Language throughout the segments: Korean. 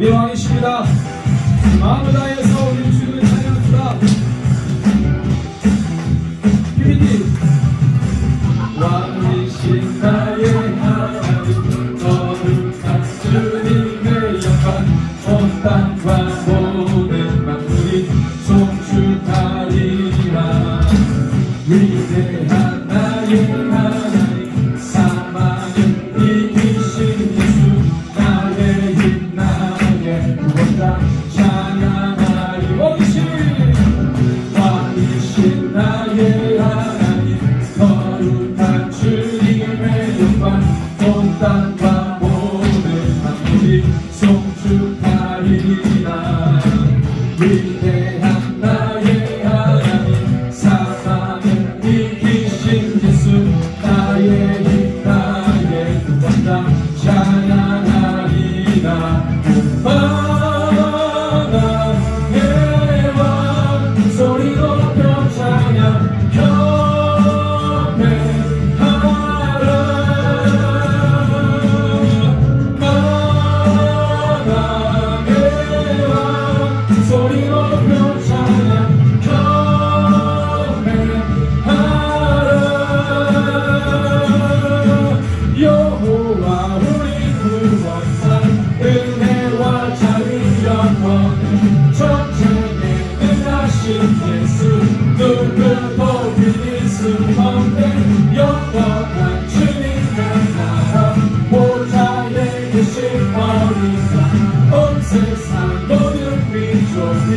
우리 왕이십니다. 마음을 다해서 우리 주님을 찬양합시다. PPT 왕이신 나의 하나님 거룩한 주님의 영광 온 땅과 모든 만물이 송축하리라. 위대한 나의 하나님 사망을 이기신 예수 나의 힘 나의 구원자 찬양하리. 왕이신 나의 하나님 거룩한 주님의 영광 온 땅과 모든 만물이 송축하리라. 위대한 나의 하나님 사망을 이기신 예수 나의 힘 나의 구원자 찬양하리라. 만왕의 왕 소리 높여 찬양 경배하라. 만왕의 왕 소리 높여 찬양 경배하라. 여호와 우리 구원자 은혜와 자비 영원히 전쟁에 능하신 예수 누구도 비길 수 없네. 영원한 주님의 나라 보좌에 계신 어린 자 온 세상 모든 민족이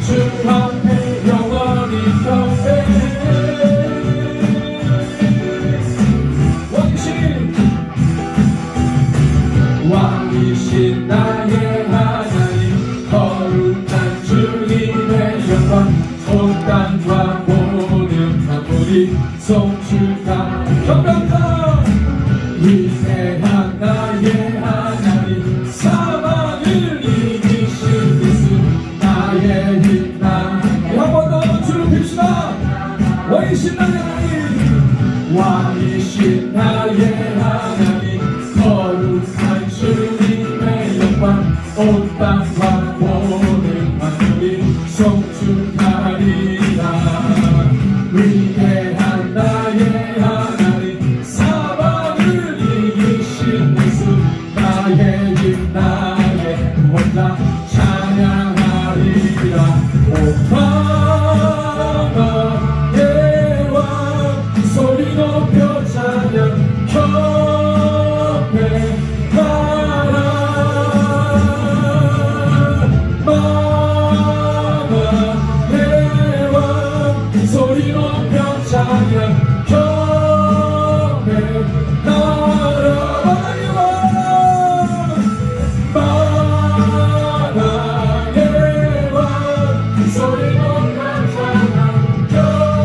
주 앞에 영원히 경배해. 왕이신 나의 하나님 거룩한 주님의 영광 온 땅과 모든 만물이 송축하. 경배합니다. 위대한 나의 하나님 사망을 이기신 예수 나의 힘 나의. 한 번 더 주를 빕시다. 왕이신 나의 하나님 왕이신 나의 하나님 거룩한 주님의 영광 온 땅과 모든 만물이 송축하리라. 위대한 나의 하나님 사망을 이기신 예수 나의 힘 나의 구원자 찬양하리라. 오 만왕의 왕 소리 높여 찬양 경배하라. 만왕의 왕 소리 높여 찬양 경배하라. 만왕의 왕 소리 높여 찬양 경배하라.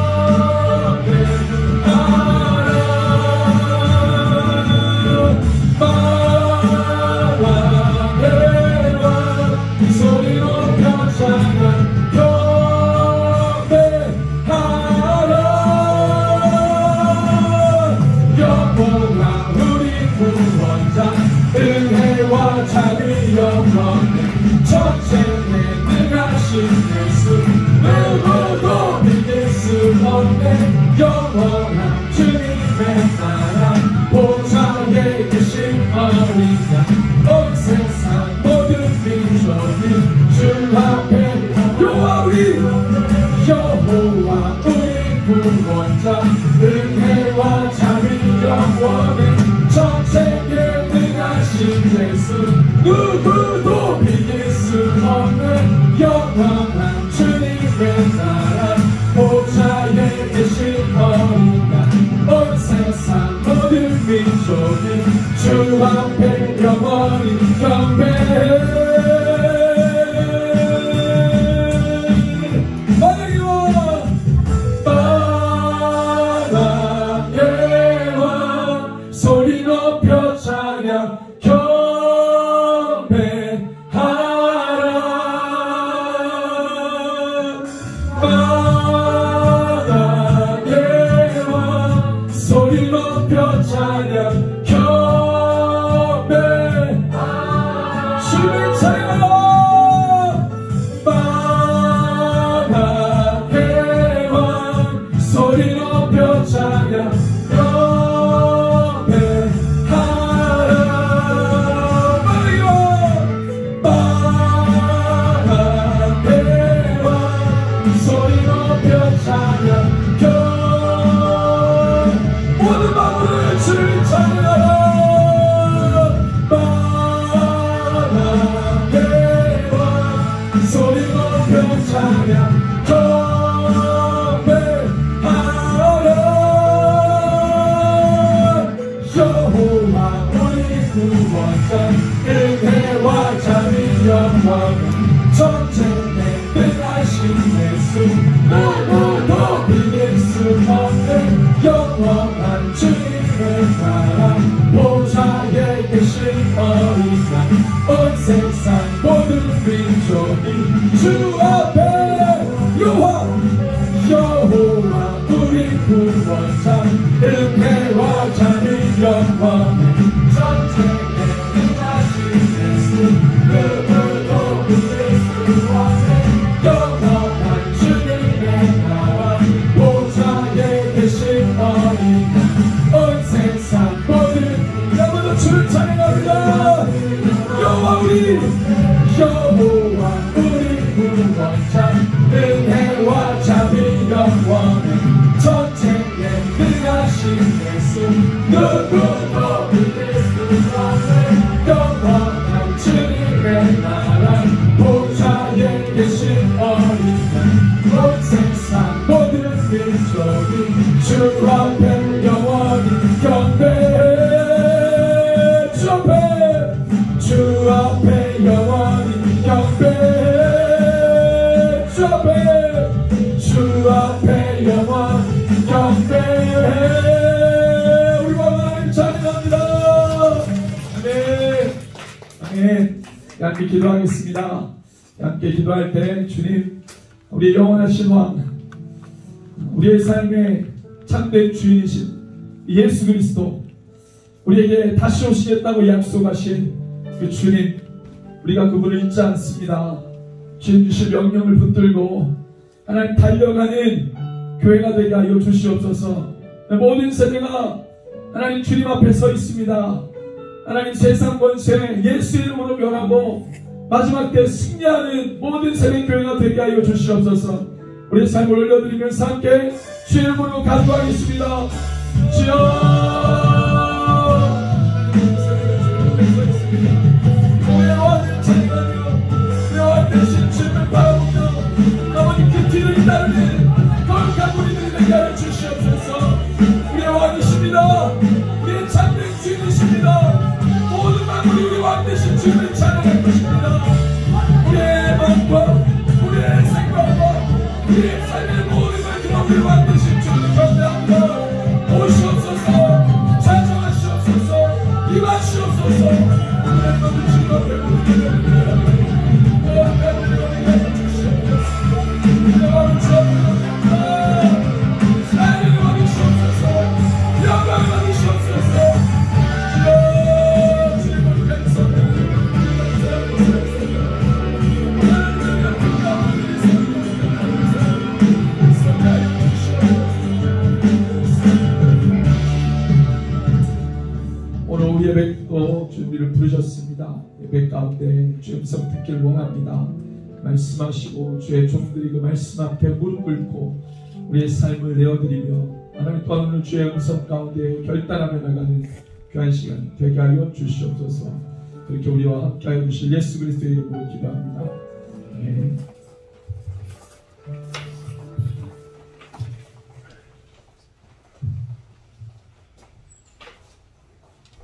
만왕의 왕 소리 높여 찬양 경배하라. 영원한 우리 구원자 은혜와 자비 영원히 전쟁에 능하신 예수 누구도 비길 수 없네. 영원한 주님의 나라 보좌에 계신 어린 양 온 세상 모든 민족이 주 앞에 여호와 우리 구원자 은혜와 자비 영원히 전쟁에 능하신 예수 누구도 비길 수 없는 영원한 주님의 나라 보좌에 계신 어린 양 온 세상 모든 민족이 주 앞에 영원히 경배해. 만왕의 왕 소리 높여 찬양 경배하라. 만왕의 왕 소리 높여 찬양 경배하라. 주님 찬양하라. 예수 누구도 비길 수 없는 영원한 주님의 나라 보좌에 계신 어린 양 온 세상 모든 민족이 주 앞에 여호와 우리 구원자 은혜와 자비 영광의 전쟁에 능하신 예수 누구도 비길 수 없는 영원한 주님의 나라 보좌에 계신 어린 양 온 세상 모든 여러분도 주를 찬양합니다. 여호와 우리 구원자 은혜와 자비 영광의 전쟁에 능하신 예수 누구도 이길 수 없는 영원한 주님의 나라 보좌에 계신 어린 양 온 세상 모든 민족이 주 앞에 영원히 경배해 주 앞에 영원히 경배해 주 앞에 영원히 경배해 우리 하나님 찬양합니다. 아멘. 아멘. 함께 기도하겠습니다. 함께 기도할 때 주님 우리 영원하신 왕 우리의 삶의 참된 주인이신 예수 그리스도 우리에게 다시 오시겠다고 약속하신 그 주님 우리가 그분을 잊지 않습니다. 주님 주신 명령을 붙들고 하나님 달려가는 교회가 되게 하여 주시옵소서. 모든 세대가 하나님 주님 앞에 서 있습니다. 하나님 세상 권세 예수 이름으로 멸하고 마지막 때 승리하는 모든 세대 교회가 되게 하여 주시옵소서. 우리 삶을 올려드리면서 함께 주의 이름으로 간구하겠습니다. 주여 대신 주님을 바라보며 아버님 그 뒤를 따르는 거룩한 우리들이 되게 하여 주시옵소서. 우리의 왕이십니다. 우리의 참된 주인이십니다. 모든 만물이 우리 왕 되신 주님을 찬양할 것입니다. 우리의 마음과 우리의 생각과 우리의 삶의 모든 걸 들어 우리 왕 되신 주님을 경배합니다. 오시옵소서. 찬송하시옵소서. 임하시옵소서. 우리의 모든 즐거움을 우리에게 오늘 예배도 준비를 부르셨습니다. 예배 가운데 주의 음성 듣기를 원합니다. 말씀하시고 주의 종들이 그 말씀 앞에 무릎 꿇고 우리의 삶을 내어드리며 하나님 또한 오늘 주의 음성 가운데 결단하며 나가는 귀한 시간 되게 하여 주시옵소서. 그렇게 우리와 함께하여 주실 예수 그리스도의 이름으로 기도합니다. 아멘.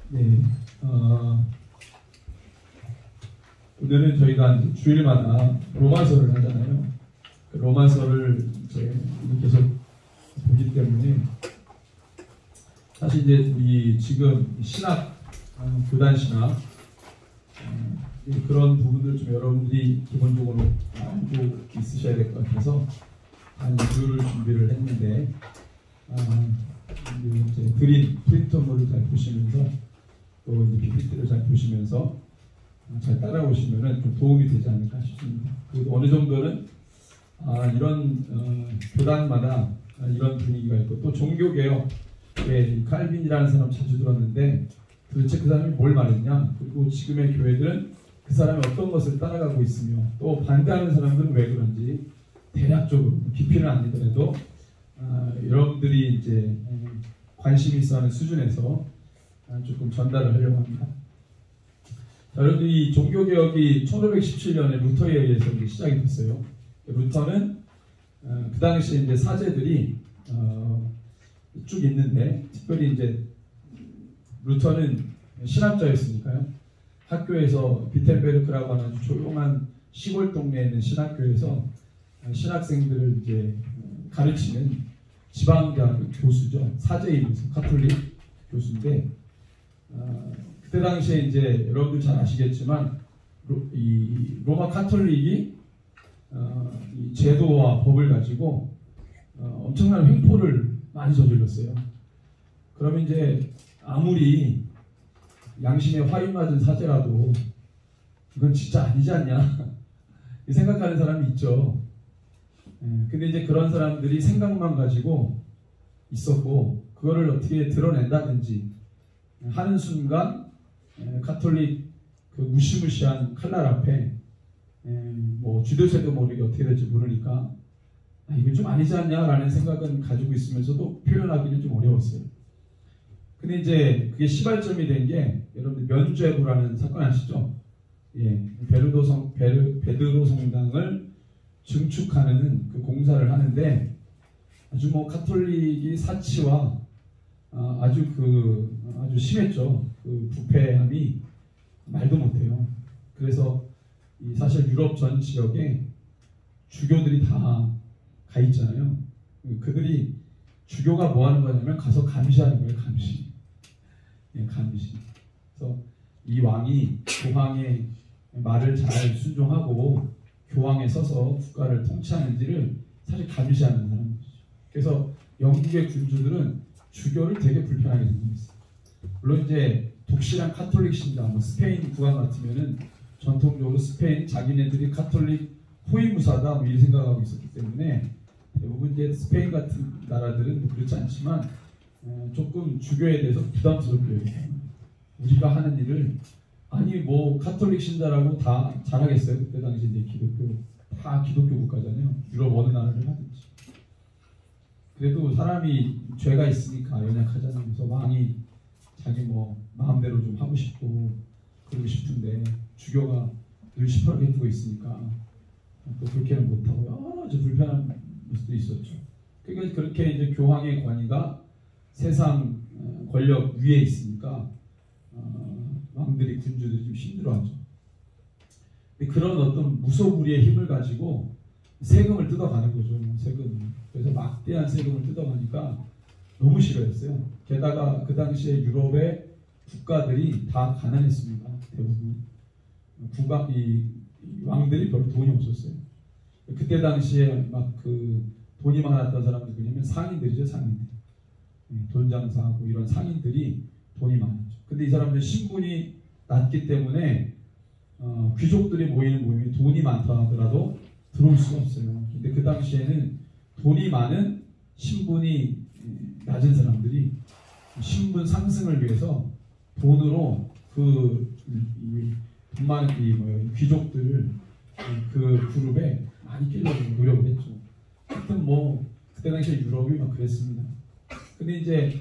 네, 오늘은 저희가 이제 주일마다 로마서를 하잖아요. 그 로마서를 이제 계속 보기 때문에 사실 이제 우리 지금 신학, 교단 신학 그런 부분들 좀 여러분들이 기본적으로 알고 있으셔야 될 것 같아서 한 2주를 준비를 했는데 이제 드린 프린터물을 잘 보시면서 또 이제 PPT를 잘 보시면서 잘 따라오시면은 좀 도움이 되지 않을까 싶습니다. 그리고 어느 정도는 이런 교단마다 이런 분위기가 있고 또 종교개혁에 칼빈이라는 사람 자주 들었는데 도대체 그 사람이 뭘 말했냐, 그리고 지금의 교회들은 그 사람이 어떤 것을 따라가고 있으며 또 반대하는 사람들은 왜 그런지 대략적으로 깊이는 아니더라도 여러분들이 이제 관심이 있어하는 수준에서 조금 전달을 하려고 합니다. 자, 여러분들이 종교개혁이 1517년에 루터에 의해서 이제 시작이 됐어요. 루터는 그 당시에 이제 사제들이 쭉 있는데, 특별히 이제 루터는 신학자였으니까요. 학교에서 비텐베르크라고 하는 아주 조용한 시골 동네에 있는 신학교에서 신학생들을 이제 가르치는 지방대학교 교수죠. 사제이면서 카톨릭 교수인데 그때 당시에 이제 여러분들 잘 아시겠지만 이 로마 카톨릭이 이 제도와 법을 가지고 엄청난 횡포를 많이 저질렀어요. 그러면 이제 아무리 양심에 화인 맞은 사제라도 이건 진짜 아니지 않냐 생각하는 사람이 있죠. 근데 이제 그런 사람들이 생각만 가지고 있었고 그거를 어떻게 드러낸다든지 하는 순간 카톨릭 그 무시무시한 칼날 앞에 뭐 주도세도 모르게 어떻게 될지 모르니까 이건 좀 아니지 않냐라는 생각은 가지고 있으면서도 표현하기는 좀 어려웠어요. 근데 이제 그게 시발점이 된 게 여러분들 면죄부라는 사건 아시죠? 예, 베드로 성당을 증축하는 그 공사를 하는데 아주 뭐 카톨릭이 사치와 아주 심했죠. 그 부패함이 말도 못해요. 그래서 사실 유럽 전 지역에 주교들이 다 가 있잖아요. 그들이 주교가 뭐 하는 거냐면 가서 감시하는 거예요. 감시. 예, 감시. 그래서 이 왕이 교황의 말을 잘 순종하고 교황에 서서 국가를 통치하는지를 사실 감시하는 사람이죠. 그래서 영국의 군주들은 주교를 되게 불편하게 생각했어요. 물론 이제 독실한 카톨릭 신자, 뭐 스페인 국왕 같으면은 전통적으로 스페인 자기네들이 카톨릭 호위무사다 뭐 이런 생각하고 있었기 때문에 대부분 이제 스페인 같은 나라들은 그렇지 않지만 조금 주교에 대해서 부담스럽게 여겨요. 우리가 하는 일을 아니 뭐 카톨릭 신자라고 다 잘하겠어요. 그때 당시 이제 기독교 국가잖아요. 유럽 어느 나라를 하든지. 그래도 사람이 죄가 있으니까 연약하잖아요. 그래서 왕이 자기 뭐 마음대로 좀 하고 싶고 그러고 싶은데 주교가 늘 시퍼렇게 두고 있으니까 또 그렇게는 못하고 아주 불편한 모습도 있었죠. 그러니까 그렇게 이제 교황의 권위가 세상 권력 위에 있으니까 왕들이 군주들이 좀 힘들어하죠. 그런 어떤 무소불위의 힘을 가지고 세금을 뜯어가는 거죠. 세금. 그래서 막대한 세금을 뜯어가니까 너무 싫어했어요. 게다가 그 당시에 유럽의 국가들이 다 가난했습니다. 대부분 이 왕들이 별로 돈이 없었어요. 그때 당시에 막 그 돈이 많았던 사람들 뭐냐면 상인들이죠. 상인들. 돈 장사하고 이런 상인들이 돈이 많았죠. 근데 이 사람들 신분이 낮기 때문에 귀족들이 모이는 모임에 돈이 많다 하더라도 들어올 수가 없어요. 근데 그 당시에는 돈이 많은 신분이 낮은 사람들이 신분 상승을 위해서 돈으로 돈 많은 귀족들 그 그룹에 많이 끼려고 노력을 했죠. 하여튼 뭐 그때 당시에 유럽이 막 그랬습니다. 근데 이제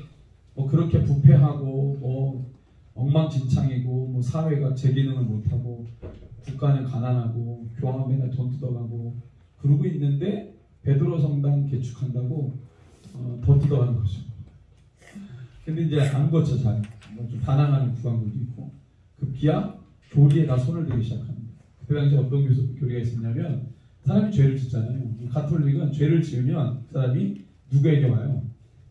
뭐 그렇게 부패하고 뭐 엉망진창이고 뭐 사회가 제 기능을 못하고 국가는 가난하고 교황은 맨날 돈 뜯어가고 그러고 있는데 베드로 성당 개축한다고 더 뜯어가는 거죠. 근데 이제 안 거쳐 잘 좀 반항하는 국왕들도 있고 급기야 교리에 다 손을 대기 시작합니다. 그때 당시 어떤 교리가 있었냐면 사람이 죄를 짓잖아요. 가톨릭은 죄를 지으면 그 사람이 누구에게 와요?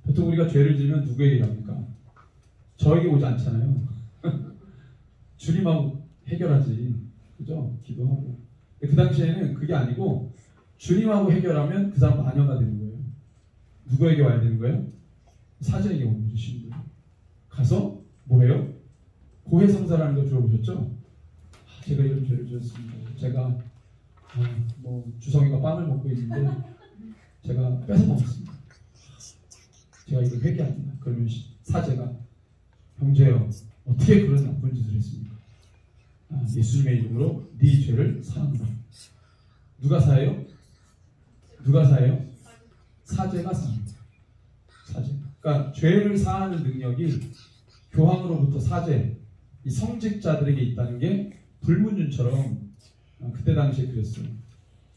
보통 우리가 죄를 지으면 누구에게 갑니까? 저에게 오지 않잖아요. 주님하고 해결하지. 그죠? 기도하고. 그 당시에는 그게 아니고 주님하고 해결하면 그 사람 마녀가 되는 거예요. 누구에게 와야 되는 거예요? 사제에게 오는 거죠. 신분. 가서 뭐예요? 고해성사라는 거 들어보셨죠? 제가 이런 죄를 지었습니다. 제가 뭐 주성이가 빵을 먹고 있는데 제가 뺏어 먹었습니다. 제가 이걸 회개합니다. 그러면 사제가 형제여 어떻게 그런 나쁜 짓을 했습니까? 예수님의 이름으로 네 죄를 사한다. 누가 사해요? 누가 사해요? 사제가 사합니다. 사제. 그러니까 죄를 사하는 능력이 교황으로부터 사제, 이 성직자들에게 있다는 게 불문율처럼 그때 당시에 그랬어요.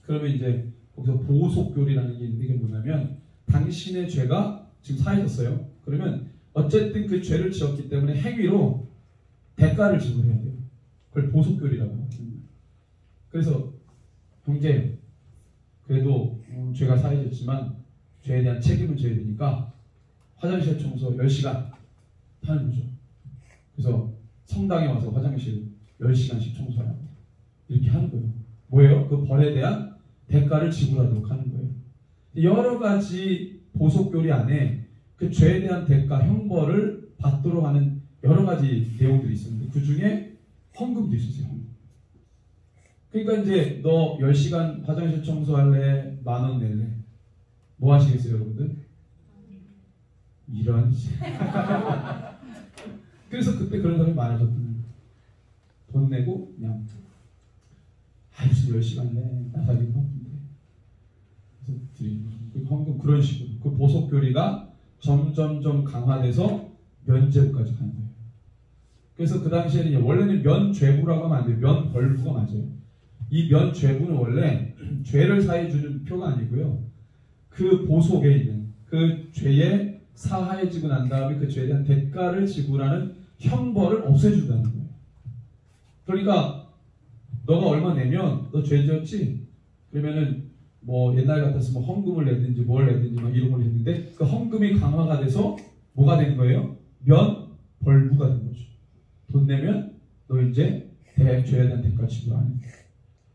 그러면 이제 거기서 보속교리라는 게 있는데 이게 뭐냐면 당신의 죄가 지금 사해졌어요. 그러면 어쨌든 그 죄를 지었기 때문에 행위로 대가를 지불해야 돼요. 그걸 보속교리라고 합니다. 그래서 형제 그래도 죄가 사해졌지만 죄에 대한 책임은 져야 되니까 화장실 청소 10시간 하는 거죠. 그래서 성당에 와서 화장실 10시간씩 청소하라고 이렇게 하는 거예요. 뭐예요? 그 벌에 대한 대가를 지불하도록 하는 거예요. 여러 가지 보속교리 안에 그 죄에 대한 대가, 형벌을 받도록 하는 여러 가지 내용들이 있었는데 그 중에 헌금도 있었어요. 그러니까 이제 너 10시간 화장실 청소할래? 10,000원 낼래? 뭐 하시겠어요, 여러분들? 이런 그래서 그때 그런 사람이 많아졌거든요. 돈 내고 그냥 무슨 10시간 내? 나사기 헌금인데. 그래서 드리는 그 헌금 그런 식으로 그 보속교리가 점점점 강화돼서 면죄부까지 가는 거예요. 그래서 그 당시에는 원래는 면죄부라고 하면 안 돼요. 면벌부가 맞아요. 이 면죄부는 원래 죄를 사해주는 표가 아니고요. 그 보속에 있는 그 죄에 사하해지고 난 다음에 그 죄에 대한 대가를 지불하는 형벌을 없애준다는 거예요. 그러니까 너가 얼마 내면 너 죄 지었지? 그러면은 뭐 옛날 같았으면 헌금을 내든지 뭘 내든지 막 이런 걸 했는데 그 헌금이 강화가 돼서 뭐가 된 거예요? 면벌부가 된 거죠. 돈 내면 너 이제 죄에 대한 대가 지불하는 거예요.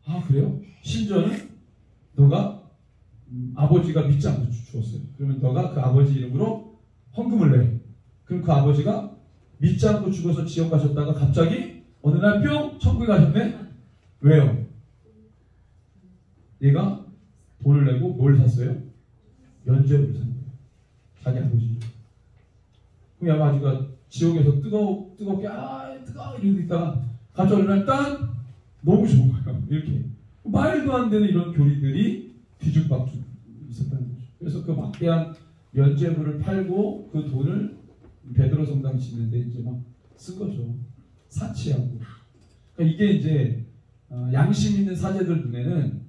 아 그래요? 심지어는 너가 아버지가 믿지 않고 주었어요. 그러면 너가 그 아버지 이름으로 헌금을 내. 그럼 그 아버지가 믿지 않고 죽어서 지옥 가셨다가 갑자기 어느 날 뿅 천국에 가셨네? 왜요? 얘가 돈을 내고 뭘 샀어요? 면죄부를 산 거예요. 자기 아버지. 그럼 아버지가 지옥에서 뜨겁게 뜨거워 이러고 있다가 갑자기 어느 날 딴 너무 좋은 거예요. 이렇게 말도 안 되는 이런 교리들이 뒤죽박죽 있었다는 거죠. 그래서 그 막대한 면죄부를 팔고 그 돈을 베드로 성당 짓는데 이제 막 쓴 거죠. 사치하고. 그러니까 이게 이제 양심 있는 사제들 눈에는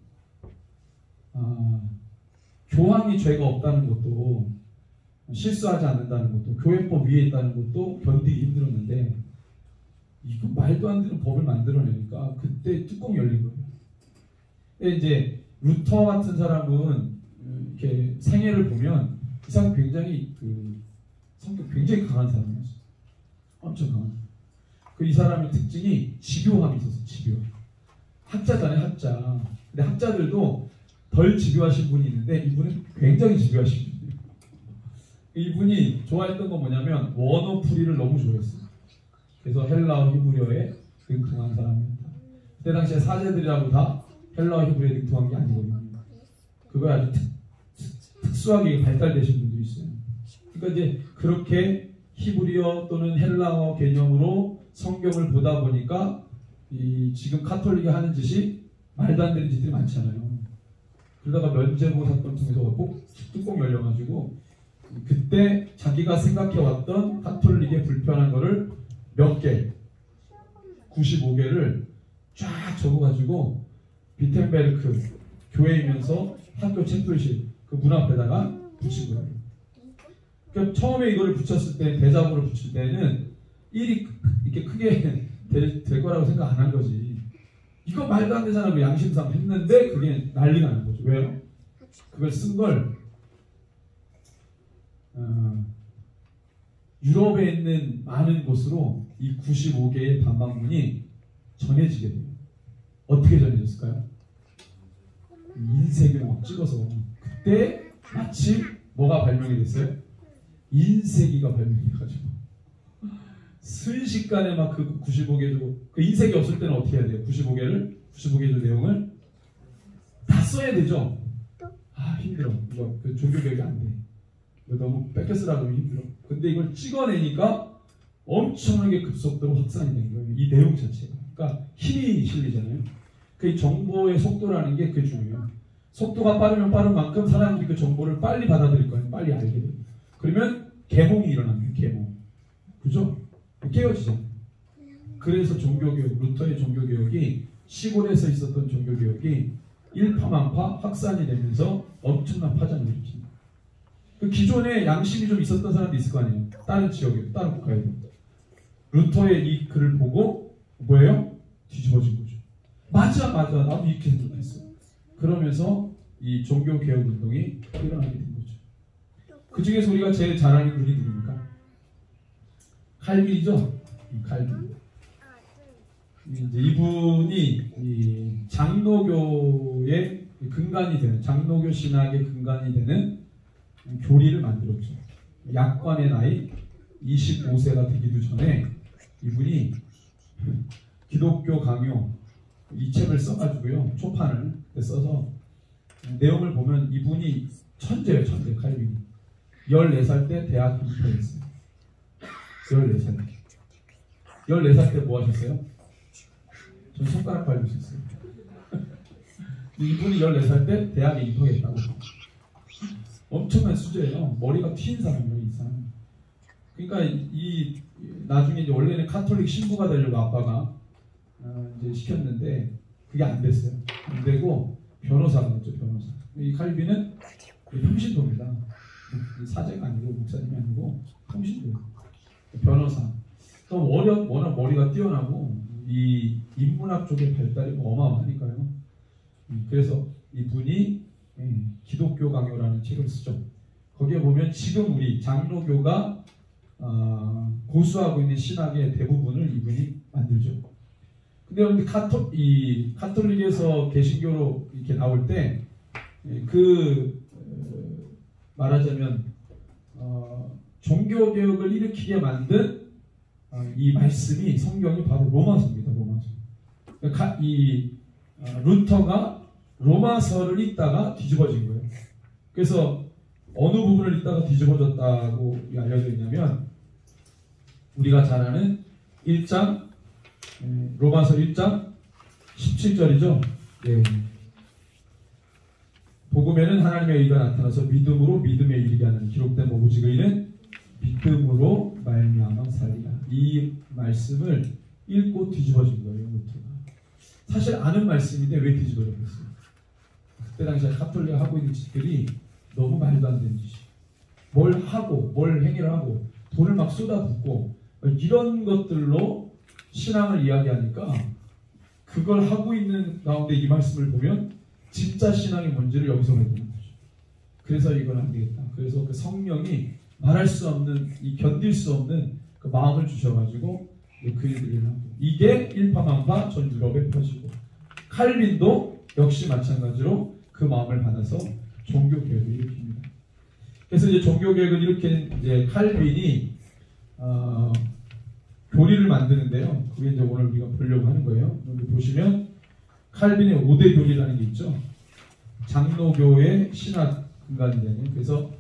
교황이 죄가 없다는 것도 실수하지 않는다는 것도 교회법 위에 있다는 것도 견디기 힘들었는데 이거 말도 안 되는 법을 만들어내니까 그때 뚜껑이 열린 거예요. 근데 이제 루터 같은 사람은 이렇게 생애를 보면 이 사람 굉장히 성격 굉장히 강한 사람이었어요. 엄청 강한. 이 사람의 특징이 집요함이 있었어요. 집요. 학자잖아요, 학자. 근데 학자들도 덜 집요하신 분이 있는데 이분은 굉장히 집요하신 분이에요. 이분이 좋아했던 건 뭐냐면 원어풀이를 너무 좋아했어요. 그래서 헬라어 히브리어에 능통한 사람이었다. 그때 당시에 사제들이라고 다 헬라어 히브리어에 능통한 게 아니거든요. 그거 아주 특수하게 발달되신 분들이 있어요. 그러니까 이제 그렇게 히브리어 또는 헬라어 개념으로 성경을 보다 보니까 지금 카톨릭이 하는 짓이 말도 안 되는 짓들이 많잖아요. 그러다가 면죄부 사건 통해서 꼭 뚜껑 열려가지고 그때 자기가 생각해왔던 카톨릭의 불편한 거를 몇 개, 95개를 쫙 적어가지고 비텐베르크 교회이면서 학교 책플실 그 문 앞에다가 붙인 거예요. 그러니까 처음에 이거를 붙였을 때 대자보를 붙일 때는 일이 이렇게 크게 될 거라고 생각 안 한 거지. 이거 말도 안 되잖아. 양심상 했는데 그게 난리가 나는 거죠. 왜요? 그걸 쓴 걸 유럽에 있는 많은 곳으로 이 95개의 반박문이 전해지게 돼요. 어떻게 전해졌을까요? 인쇄기로 막 찍어서 그때 마침 뭐가 발명이 됐어요? 인쇄기가 발명이 돼가지고 순식간에 막 그 95개조 그 인쇄기 없을 때는 어떻게 해야 돼요? 95개조 내용을 다 써야 되죠? 힘들어. 이거 그 종교개혁이 안 돼. 이거 너무 뺏겨 쓰라고 하면 힘들어. 근데 이걸 찍어내니까 엄청나게 급속도로 확산이 된 거예요. 이 내용 자체가. 그러니까 힘이 실리잖아요. 그 정보의 속도라는 게 그게 중요해요. 속도가 빠르면 빠른 만큼 사람들이 그 정보를 빨리 받아들일 거예요. 빨리 알게 돼요. 그러면 계몽이 일어납니다. 계몽. 그죠? 깨어지잖아요. 그래서 종교개혁, 루터의 종교개혁이 시골에서 있었던 종교개혁이 일파만파 확산이 되면서 엄청난 파장을 일으킵니다. 그 기존에 양심이 좀 있었던 사람도 있을 거 아니에요. 다른 지역에, 다른 국가에도. 루터의 이 글을 보고 뭐예요? 뒤집어진 거죠. 맞아. 나도 이렇게 생각했어. 그러면서 이 종교 개혁 운동이 일어나게 된 거죠. 그 중에서 우리가 제일 잘 아는 분이 누굽니까? 칼빈이죠. 칼빈. 이제 이분이 이 장로교의 근간이 되는, 장로교 신학의 근간이 되는 교리를 만들었죠. 약관의 나이 25세가 되기도 전에 이분이 기독교 강요 이 책을 써가지고요, 초판을 써서 내용을 보면 이분이 천재예요. 천재. 칼빈이 14살 때 대학 입학했어요. 14살 때. 14살 때 뭐 하셨어요? 전 손가락 발릴 수 있어요. 이분이 14살 때 대학에 입학했다고. 엄청난 수제예요. 머리가 튀인 사람이에요, 이 사람. 그러니까 이 나중에 이제 원래는 카톨릭 신부가 되려고 아빠가 이제 시켰는데 그게 안 됐어요. 안 되고 변호사가 됐죠, 변호사. 이 칼빈은 평신도입니다. 사제가 아니고 목사님이 아니고 평신도. 변호사. 또 워낙 머리가 뛰어나고 이 인문학 쪽의 발달이 어마어마하니까요. 그래서 이분이 기독교 강요라는 책을 쓰죠. 거기에 보면 지금 우리 장로교가 고수하고 있는 신학의 대부분을 이분이 만들죠. 근데 가톨릭에서 개신교로 이렇게 나올 때 말하자면 종교 개혁을 일으키게 만든 이 말씀이 성경이 바로 로마서입니다. 로마서. 그러니까 루터가 로마서를 읽다가 뒤집어진 거예요. 그래서 어느 부분을 읽다가 뒤집어졌다고 알려져 있냐면 우리가 잘 아는 1장 로마서 1장 17절이죠. 네. 복음에는 하나님의 의가 나타나서 믿음으로 믿음에 이르게 하는 기록된 오직 의는 믿음으로 말미암아 살리라. 이 말씀을 읽고 뒤집어진 거예요. 사실 아는 말씀인데 왜 뒤집어졌겠어요? 그때 당시에 카톨릭 하고 있는 짓들이 너무 말도 안 되는 짓이. 뭘 하고 뭘 행위를 하고 돈을 막 쏟아붓고 이런 것들로 신앙을 이야기하니까 그걸 하고 있는 가운데 이 말씀을 보면 진짜 신앙이 뭔지를 여기서 알게 되는 거죠. 그래서 이건 안 되겠다. 그래서 그 성령이 말할 수 없는, 견딜 수 없는 그 마음을 주셔가지고 그 일들을 하고 이게 일파만파 전 유럽에 퍼지고 칼빈도 역시 마찬가지로 그 마음을 받아서 종교 개혁을 일으킵니다. 그래서 이제 종교 개혁을 일으킨 이제 칼빈이 교리를 만드는데요. 그게 이제 오늘 우리가 보려고 하는 거예요. 여기 보시면 칼빈의 5대 교리라는 게 있죠. 장로교의 신학 근간이 되는. 그래서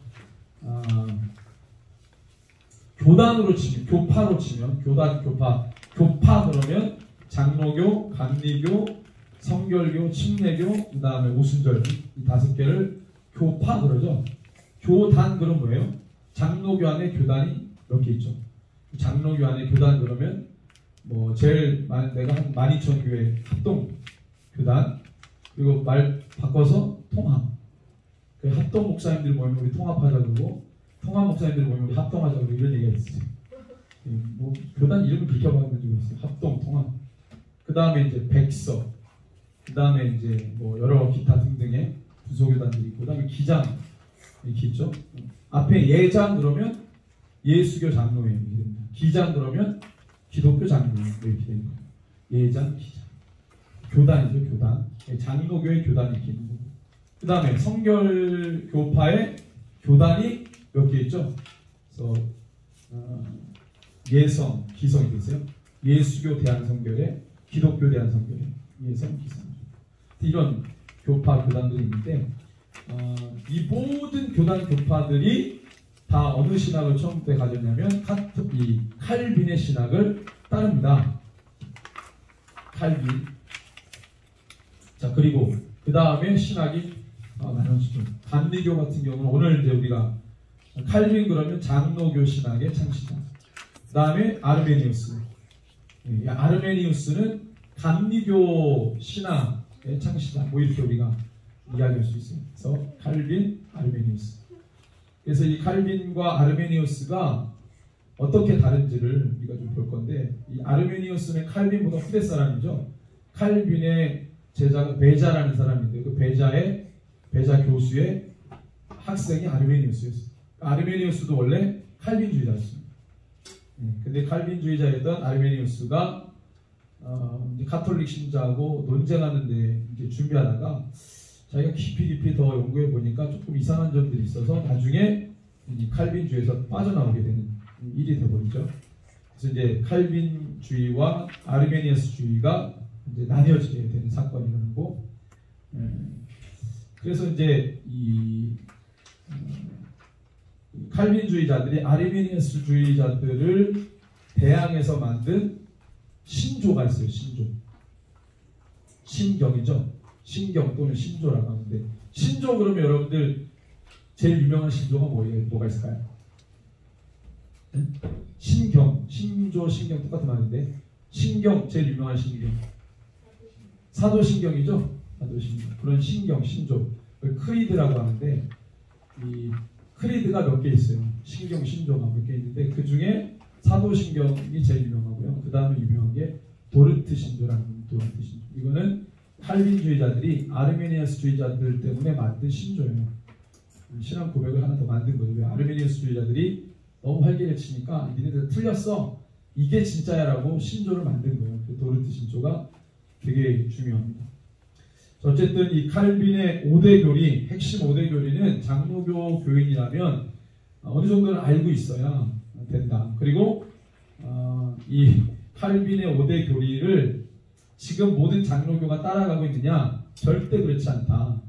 교단으로 치면, 교파로 치면, 교단, 교파 그러면 장로교, 감리교, 성결교, 침례교, 그 다음에 오순절 이 5개를 교파 그러죠. 교단 그럼 뭐예요? 장로교 안에 교단이 몇 개 있죠. 장로교 안에 교단 그러면 뭐 제일 많은 데가 한 12,000교회 합동 교단, 그리고 말 바꿔서 통합. 그 합동 목사님들 모이면 우리 통합하자 그러고 통합 목사님들 모이면 우리 합동하자 그러고 이런 얘기가 있어요. 뭐 교단 이름을 비켜봐야 되는 적이 있어요. 합동, 통합. 그 다음에 이제 백서, 그 다음에 이제 뭐 여러 기타 등등의 부소교단들이 있고, 그 다음에 기장 이렇게 있죠. 앞에 예장 그러면 예수교 장로회, 기장 그러면 기독교 장로회 이렇게 되는 거예요. 예장, 기장. 교단이죠, 교단. 장로교의 교단이 이렇게 있는 거고. 그 다음에 성결교파의 교단이 몇 개 있죠? 그래서 예성, 기성이 있어요. 예수교 대한성결회, 기독교 대한성결회, 예성, 기성. 이런 교파 교단들이 있는데 이 모든 교단 교파들이 다 어느 신학을 처음부터 가졌냐면 이 칼빈의 신학을 따릅니다. 칼빈. 자, 그리고 그 다음에 신학이 나눠지죠. 감리교 같은 경우는 오늘 이제 우리가 칼빈 그러면 장로교 신학의 창시자. 그 다음에 아르메니우스. 아르메니우스는 감리교 신학의 창시자. 뭐 이렇게 우리가 이야기할 수 있어요. 그래서 칼빈, 아르메니우스. 그래서 이 칼빈과 아르메니우스가 어떻게 다른지를 우리가 좀 볼 건데, 이 아르메니우스는 칼빈보다 후대 사람이죠. 칼빈의 제자가 베자라는 사람인데 그 배자 교수의 학생이 아르메니우스였어요. 아르메니우스도 원래 칼빈주의자였습니다. 근데 칼빈주의자였던 아르메니우스가 이제 카톨릭 신자하고 논쟁하는데 이제 준비하다가 자기가 깊이 더 연구해 보니까 조금 이상한 점들이 있어서 나중에 이 칼빈주의에서 빠져나오게 되는 일이 되어버리죠. 그래서 이제 칼빈주의와 아르메니우스주의가 이제 나뉘어지게 되는 사건이 일어나고, 그래서 이제 이 칼빈주의자들이 아르메니우스주의자들을 대항해서 만든 신조가 있어요. 신조. 신경이죠. 신경 또는 신조라고 하는데, 신조 그러면 여러분들 제일 유명한 신조가 뭐가 있을까요? 신경, 신조, 신경 똑같은 말인데, 신경 제일 유명한 신경. 사도신경이죠. 사도신경. 그런 신경, 신조. 크리드라고 하는데, 이 크리드가 몇 개 있어요. 신경, 신조가 몇 개 있는데 그 중에 사도신경이 제일 유명하고요. 그 다음에 유명한 게 도르트 신조라는 도르트 신조. 이거는 칼빈주의자들이 아르메니우스주의자들 때문에 만든 신조예요. 신앙 고백을 하나 더 만든 거예요. 왜? 아르메니우스주의자들이 너무 활개를 치니까 니네들 틀렸어. 이게 진짜야라고 신조를 만든 거예요. 그 도르트 신조가 되게 중요합니다. 어쨌든 이 칼빈의 5대 교리, 핵심 5대 교리는 장로교 교인이라면 어느 정도는 알고 있어야 된다. 그리고 이 칼빈의 5대 교리를 지금 모든 장로교가 따라가고 있느냐? 절대 그렇지 않다.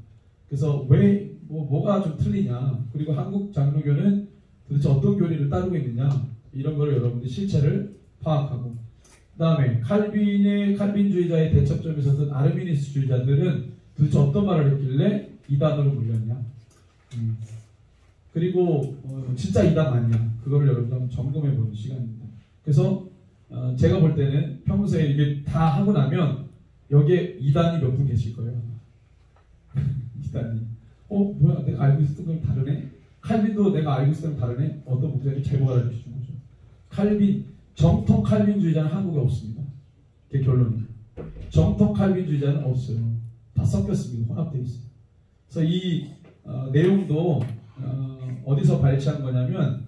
그래서 왜 뭐가 좀 틀리냐? 그리고 한국 장로교는 도대체 어떤 교리를 따르고 있느냐? 이런 거를 여러분들이 실체를 파악하고, 그 다음에 칼빈주의자의 대척점에 섰던 아르메니우스주의자들은 도대체 어떤 말을 했길래 이단으로 물렸냐? 그리고 진짜 이단 맞냐? 그거를 여러분 한번 점검해보는 시간입니다. 그래서 제가 볼 때는 평소에 이게 다 하고 나면 여기에 이단이 몇 분 계실 거예요. 이단이 뭐야, 내가 알고 있었던 거랑 다르네? 칼빈도 내가 알고 있었던 거랑 다르네? 어떤 목사님이 잘못 알려주신 거죠. 정통 칼빈주의자는 한국에 없습니다. 그게 결론이에요. 정통 칼빈주의자는 없어요. 다 섞였습니다. 혼합되어 있어요. 그래서 이 내용도 어디서 발췌한 거냐면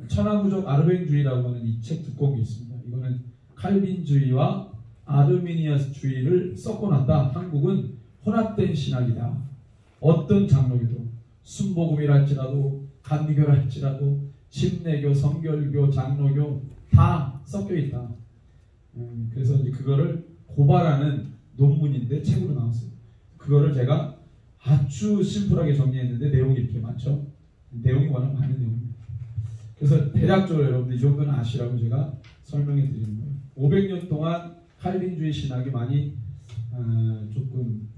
천하무적 아르뱅주의라고 하는 이 책 두꺼운 게 있습니다. 이거는 칼빈주의와 아르미니아스주의를 섞어놨다. 한국은 혼합된 신학이다. 어떤 장로교도 순복음이라 할지라도 감리교라 할지라도 침례교, 성결교, 장로교 다 섞여있다. 그래서 이제 그거를 고발하는 논문인데 책으로 나왔어요. 그거를 제가 아주 심플하게 정리했는데 내용이 이렇게 많죠. 내용이 워낙 많은 내용입니다. 그래서 대략적으로 여러분들 이 정도는 아시라고 제가 설명해 드리는 거예요. 500년 동안 칼빈주의 신학이 많이 조금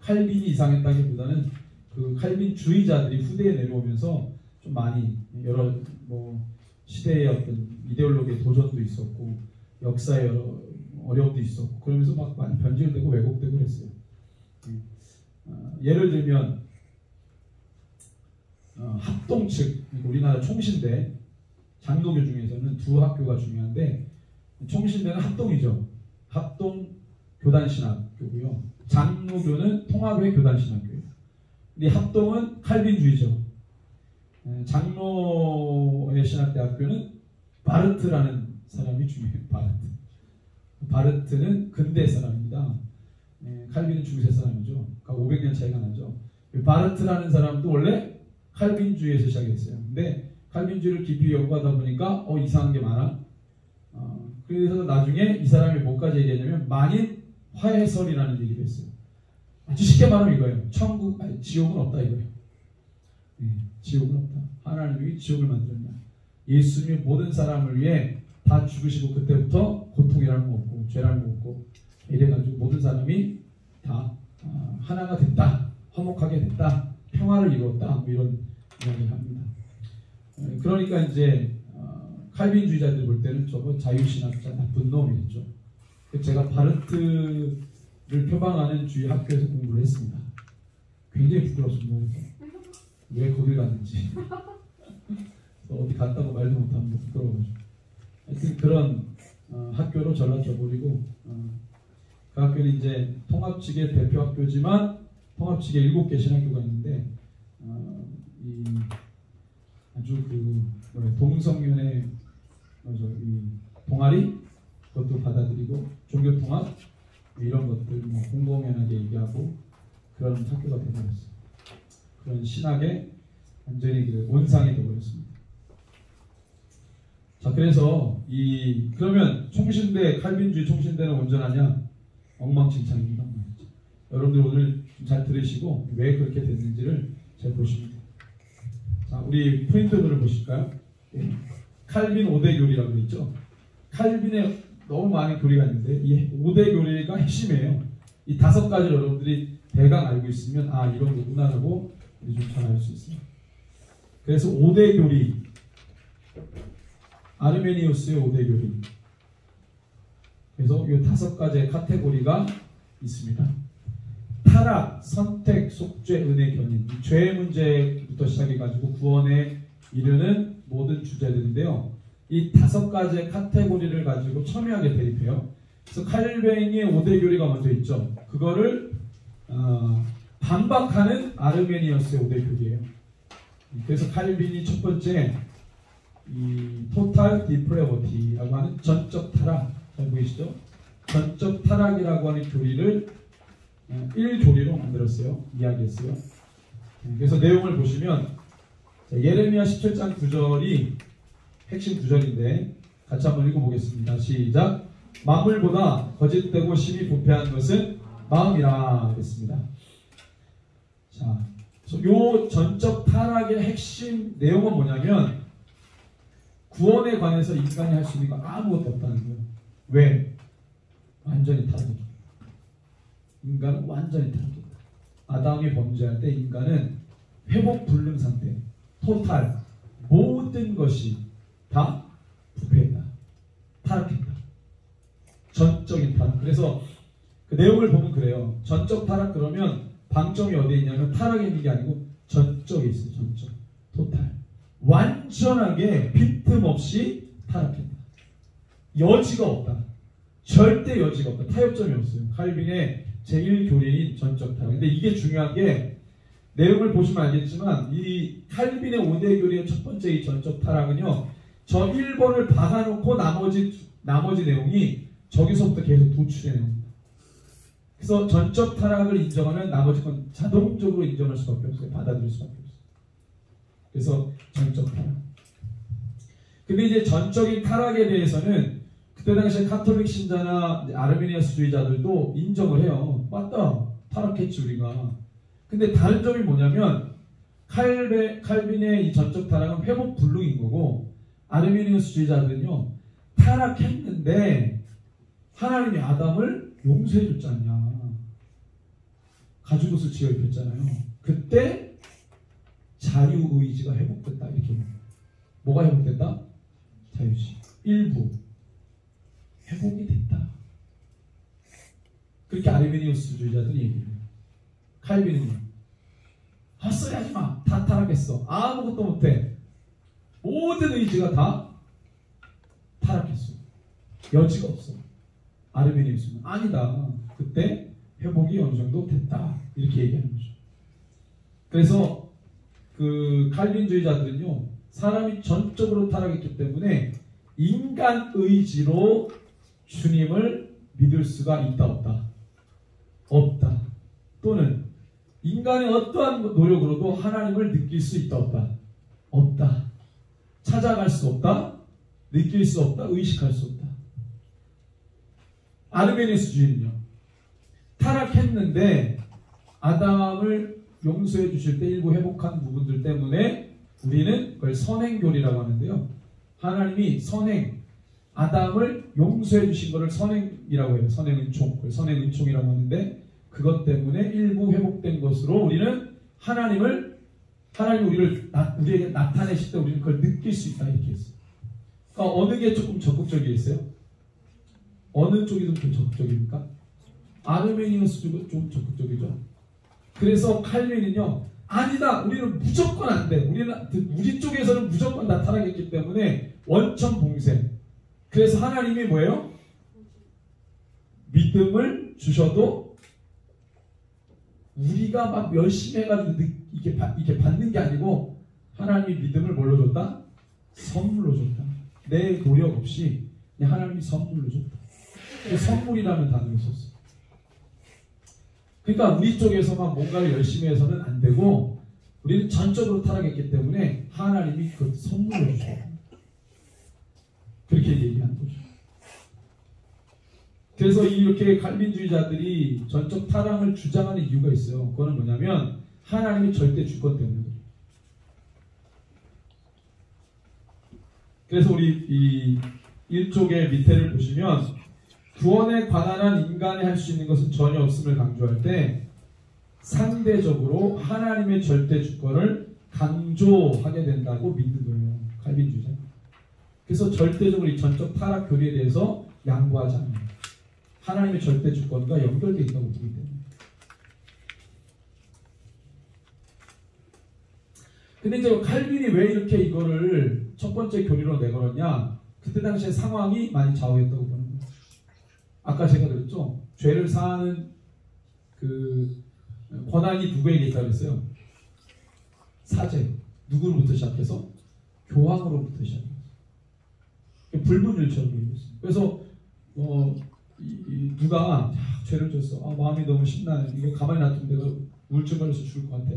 칼빈이 이상했다기보다는 그 칼빈주의자들이 후대에 내려오면서 좀 많이 여러 시대의 어떤 이데올로기의 도전도 있었고 역사의 여러 어려움도 있었고 그러면서 막 많이 변질되고 왜곡되고 그랬어요. 예를 들면 합동 측, 우리나라 총신대 장로교 중에서는 두 학교가 중요한데 총신대는 합동이죠. 합동 교단신학교고요. 장로교는 통합의 교단신학교예요. 근데 합동은 칼빈주의죠. 장로의 신학대학교는 바르트라는 사람이 중요해요. 바르트는 근대 사람입니다. 칼빈은 중세 사람이죠. 그러니까 500년 차이가 나죠. 바르트라는 사람도 원래 칼빈주의에서 시작했어요. 근데 칼빈주의를 깊이 연구하다 보니까 이상한 게 많아. 그래서 나중에 이 사람이 뭐까지 얘기하냐면 만인 화해설이라는 얘기를 했어요. 아주 쉽게 말하면 이거예요. 지옥은 없다 이거예요. 지옥은 없다. 하나님이 지옥을 만들었냐. 예수님이 모든 사람을 위해 다 죽으시고 그때부터 고통이라는 거 없고 죄라는 거 없고 이래가지고 모든 사람이 다 하나가 됐다. 화목하게 됐다. 평화를 이루었다. 이런 이야기를 합니다. 그러니까 이제 칼빈주의자들 볼 때는 저거 자유신학자 나쁜 놈이죠. 제가 바르트를 표방하는 주의 학교에서 공부를 했습니다. 굉장히 부끄럽습니다. 왜 거길 갔는지. 어디 갔다고 말도 못하면 부끄러워가지고. 하여튼 그런 학교로 전락해버리고 그 학교는 이제 통합 측의 대표 학교지만 통합측에 7개 신학교가 있는데 이 아주 동성연애 이 동아리 그것도 받아들이고 종교통합 이런 것들 뭐 공공연하게 얘기하고 그런 학교가 되어버렸어요. 그런 신학의 완전히 온상이 되어버렸습니다. 자, 그래서 그러면 총신대 칼빈주의 총신대는 온전하냐? 엉망진창입니다. 여러분들 오늘 잘 들으시고 왜 그렇게 됐는지를 잘 보시면 돼요. 자, 우리 프린트들을 보실까요? 예. 칼빈 5대 교리라고 있죠. 칼빈에 너무 많은 교리가 있는데 이 5대 교리가 핵심이에요. 이 5가지를 여러분들이 대강 알고 있으면 이런 거구나 하고 좀 잘 알 수 있어요. 그래서 5대 교리, 아르메니우스의 5대 교리. 그래서 이 5가지의 카테고리가 있습니다. 타락, 선택, 속죄, 은혜, 견인. 죄의 문제부터 시작해가지고 구원에 이르는 모든 주제들인데요. 이 5가지의 카테고리를 가지고 첨예하게 대입해요. 그래서 칼뱅의 5대 교리가 먼저 있죠. 그거를 반박하는 아르메니어스의 5대 교리예요. 그래서 칼빈이 첫 번째 이 토탈 디프레버티라고 하는 전적 타락, 잘 보이시죠? 전적 타락이라고 하는 교리를 1교리로 만들었어요. 이야기했어요. 그래서 내용을 보시면 예레미야 17장 9절이 핵심 구절인데 같이 한번 읽어보겠습니다. 시작. 만물보다 거짓되고 심히 부패한 것은 마음이라 그랬습니다. 자, 요 전적 타락의 핵심 내용은 뭐냐면 구원에 관해서 인간이 할 수 있는 거 아무것도 없다는 거예요. 왜? 완전히 타락이다. 인간은 완전히 타락이다. 아담이 범죄할 때 인간은 회복 불능 상태, 토탈, 모든 것이 다 부패했다. 타락했다. 전적인 타락. 그래서 그 내용을 보면 그래요. 전적 타락 그러면 방점이 어디에 있냐면 타락에 있는 게 아니고 전적에 있어요. 전적. 토탈. 완전하게 빈틈없이 타락했다. 여지가 없다. 절대 여지가 없다. 타협점이 없어요. 칼빈의 제1교리인 전적 타락. 근데 이게 중요한 게 내용을 보시면 알겠지만 이 칼빈의 5대 교리의 첫 번째 이 전적 타락은요. 저 1번을 박아놓고 나머지 내용이 저기서부터 계속 도출해 내용입니다. 그래서 전적 타락을 인정하면 나머지 건 자동적으로 인정할 수밖에 없어요. 받아들일 수밖에 없어요. 그래서 전적 타락. 근데 이제 전적인 타락에 대해서는 그때 당시에 카톨릭 신자나 아르메니아스주의자들도 인정을 해요. 맞다. 타락했지 우리가. 근데 다른 점이 뭐냐면 칼빈의 이 전적 타락은 회복 불능인 거고 아르메니아스주의자들은요. 타락했는데 하나님이 아담을 용서해 줬지 않냐. 가죽옷을 지어 입혔잖아요. 그때 자유의지가 회복됐다. 이렇게. 뭐가 회복됐다? 자유의지. 일부. 회복이 됐다. 그렇게 아르메니우스주의자들이 얘기해요. 칼빈은요. 헛소리 하지 마. 다 타락했어. 아무것도 못해. 모든 의지가 다 타락했어. 여지가 없어. 아르메니우스는 아니다. 그때 회복이 어느 정도 됐다. 이렇게 얘기하는 거죠. 그래서 그 칼빈주의자들은요. 사람이 전적으로 타락했기 때문에 인간 의지로 주님을 믿을 수가 있다 없다? 없다. 또는 인간의 어떠한 노력으로도 하나님을 느낄 수 있다 없다? 없다. 찾아갈 수 없다? 느낄 수 없다? 의식할 수 없다. 아르메니우스주의는요. 타락했는데 아담을 용서해 주실 때 일부 회복한 부분들 때문에 우리는 그걸 선행교리라고 하는데요. 하나님이 선행, 아담을 용서해 주신 것을 선행이라고 해요. 선행은총. 그걸 선행은총이라고 하는데 그것 때문에 일부 회복된 것으로 우리는 하나님이 우리에게 나타내실 때 우리는 그걸 느낄 수 있다. 이렇게 했어요. 그러니까 어느 게 조금 적극적이겠어요? 어느 쪽이 좀 적극적입니까? 아르메니우스 쪽은 좀 적극적이죠. 그래서 칼빈은요. 아니다. 우리는 무조건 안 돼. 우리 쪽에서는 무조건 다 타락했기 때문에 원천 봉쇄. 그래서 하나님이 뭐예요? 믿음을 주셔도 우리가 막 열심히 해가지고 이게 받는 게 아니고 하나님이 믿음을 뭘로 줬다? 선물로 줬다. 내 노력 없이 그냥 하나님이 선물로 줬다. 선물이라는 단어를 썼어. 그러니까 우리 쪽에서만 뭔가를 열심히 해서는 안 되고 우리는 전적으로 타락했기 때문에 하나님이 그 선물로 주셔요. 그렇게 얘기하는 거죠. 그래서 이렇게 칼빈주의자들이 전적 타락을 주장하는 이유가 있어요. 그거는 뭐냐면 하나님의 절대 주권 때문에. 그래서 우리 이 1쪽의 밑에를 보시면 구원에 관한 한 인간이 할 수 있는 것은 전혀 없음을 강조할 때 상대적으로 하나님의 절대 주권을 강조하게 된다고 믿는 거예요. 칼빈주의자. 그래서 절대적으로 이 전적 타락 교리에 대해서 양보하지 않아요. 하나님의 절대 주권과 연결되어 있다고 보기 때문에. 근데 이제 칼빈이 왜 이렇게 이거를 첫 번째 교리로 내걸었냐? 그때 당시에 상황이 많이 좌우했다고 보는 거예요. 아까 제가 그랬죠? 죄를 사하는 그 권한이 누구에게 있다고 했어요? 사제. 누구로부터 시작해서? 교황으로부터 시작해서. 불문율처럼 얘기했어요. 그래서 누가 죄를 졌어. 마음이 너무 신나네. 이거 가만히 놔두면 내가 우울증 걸려서 죽을 것 같아.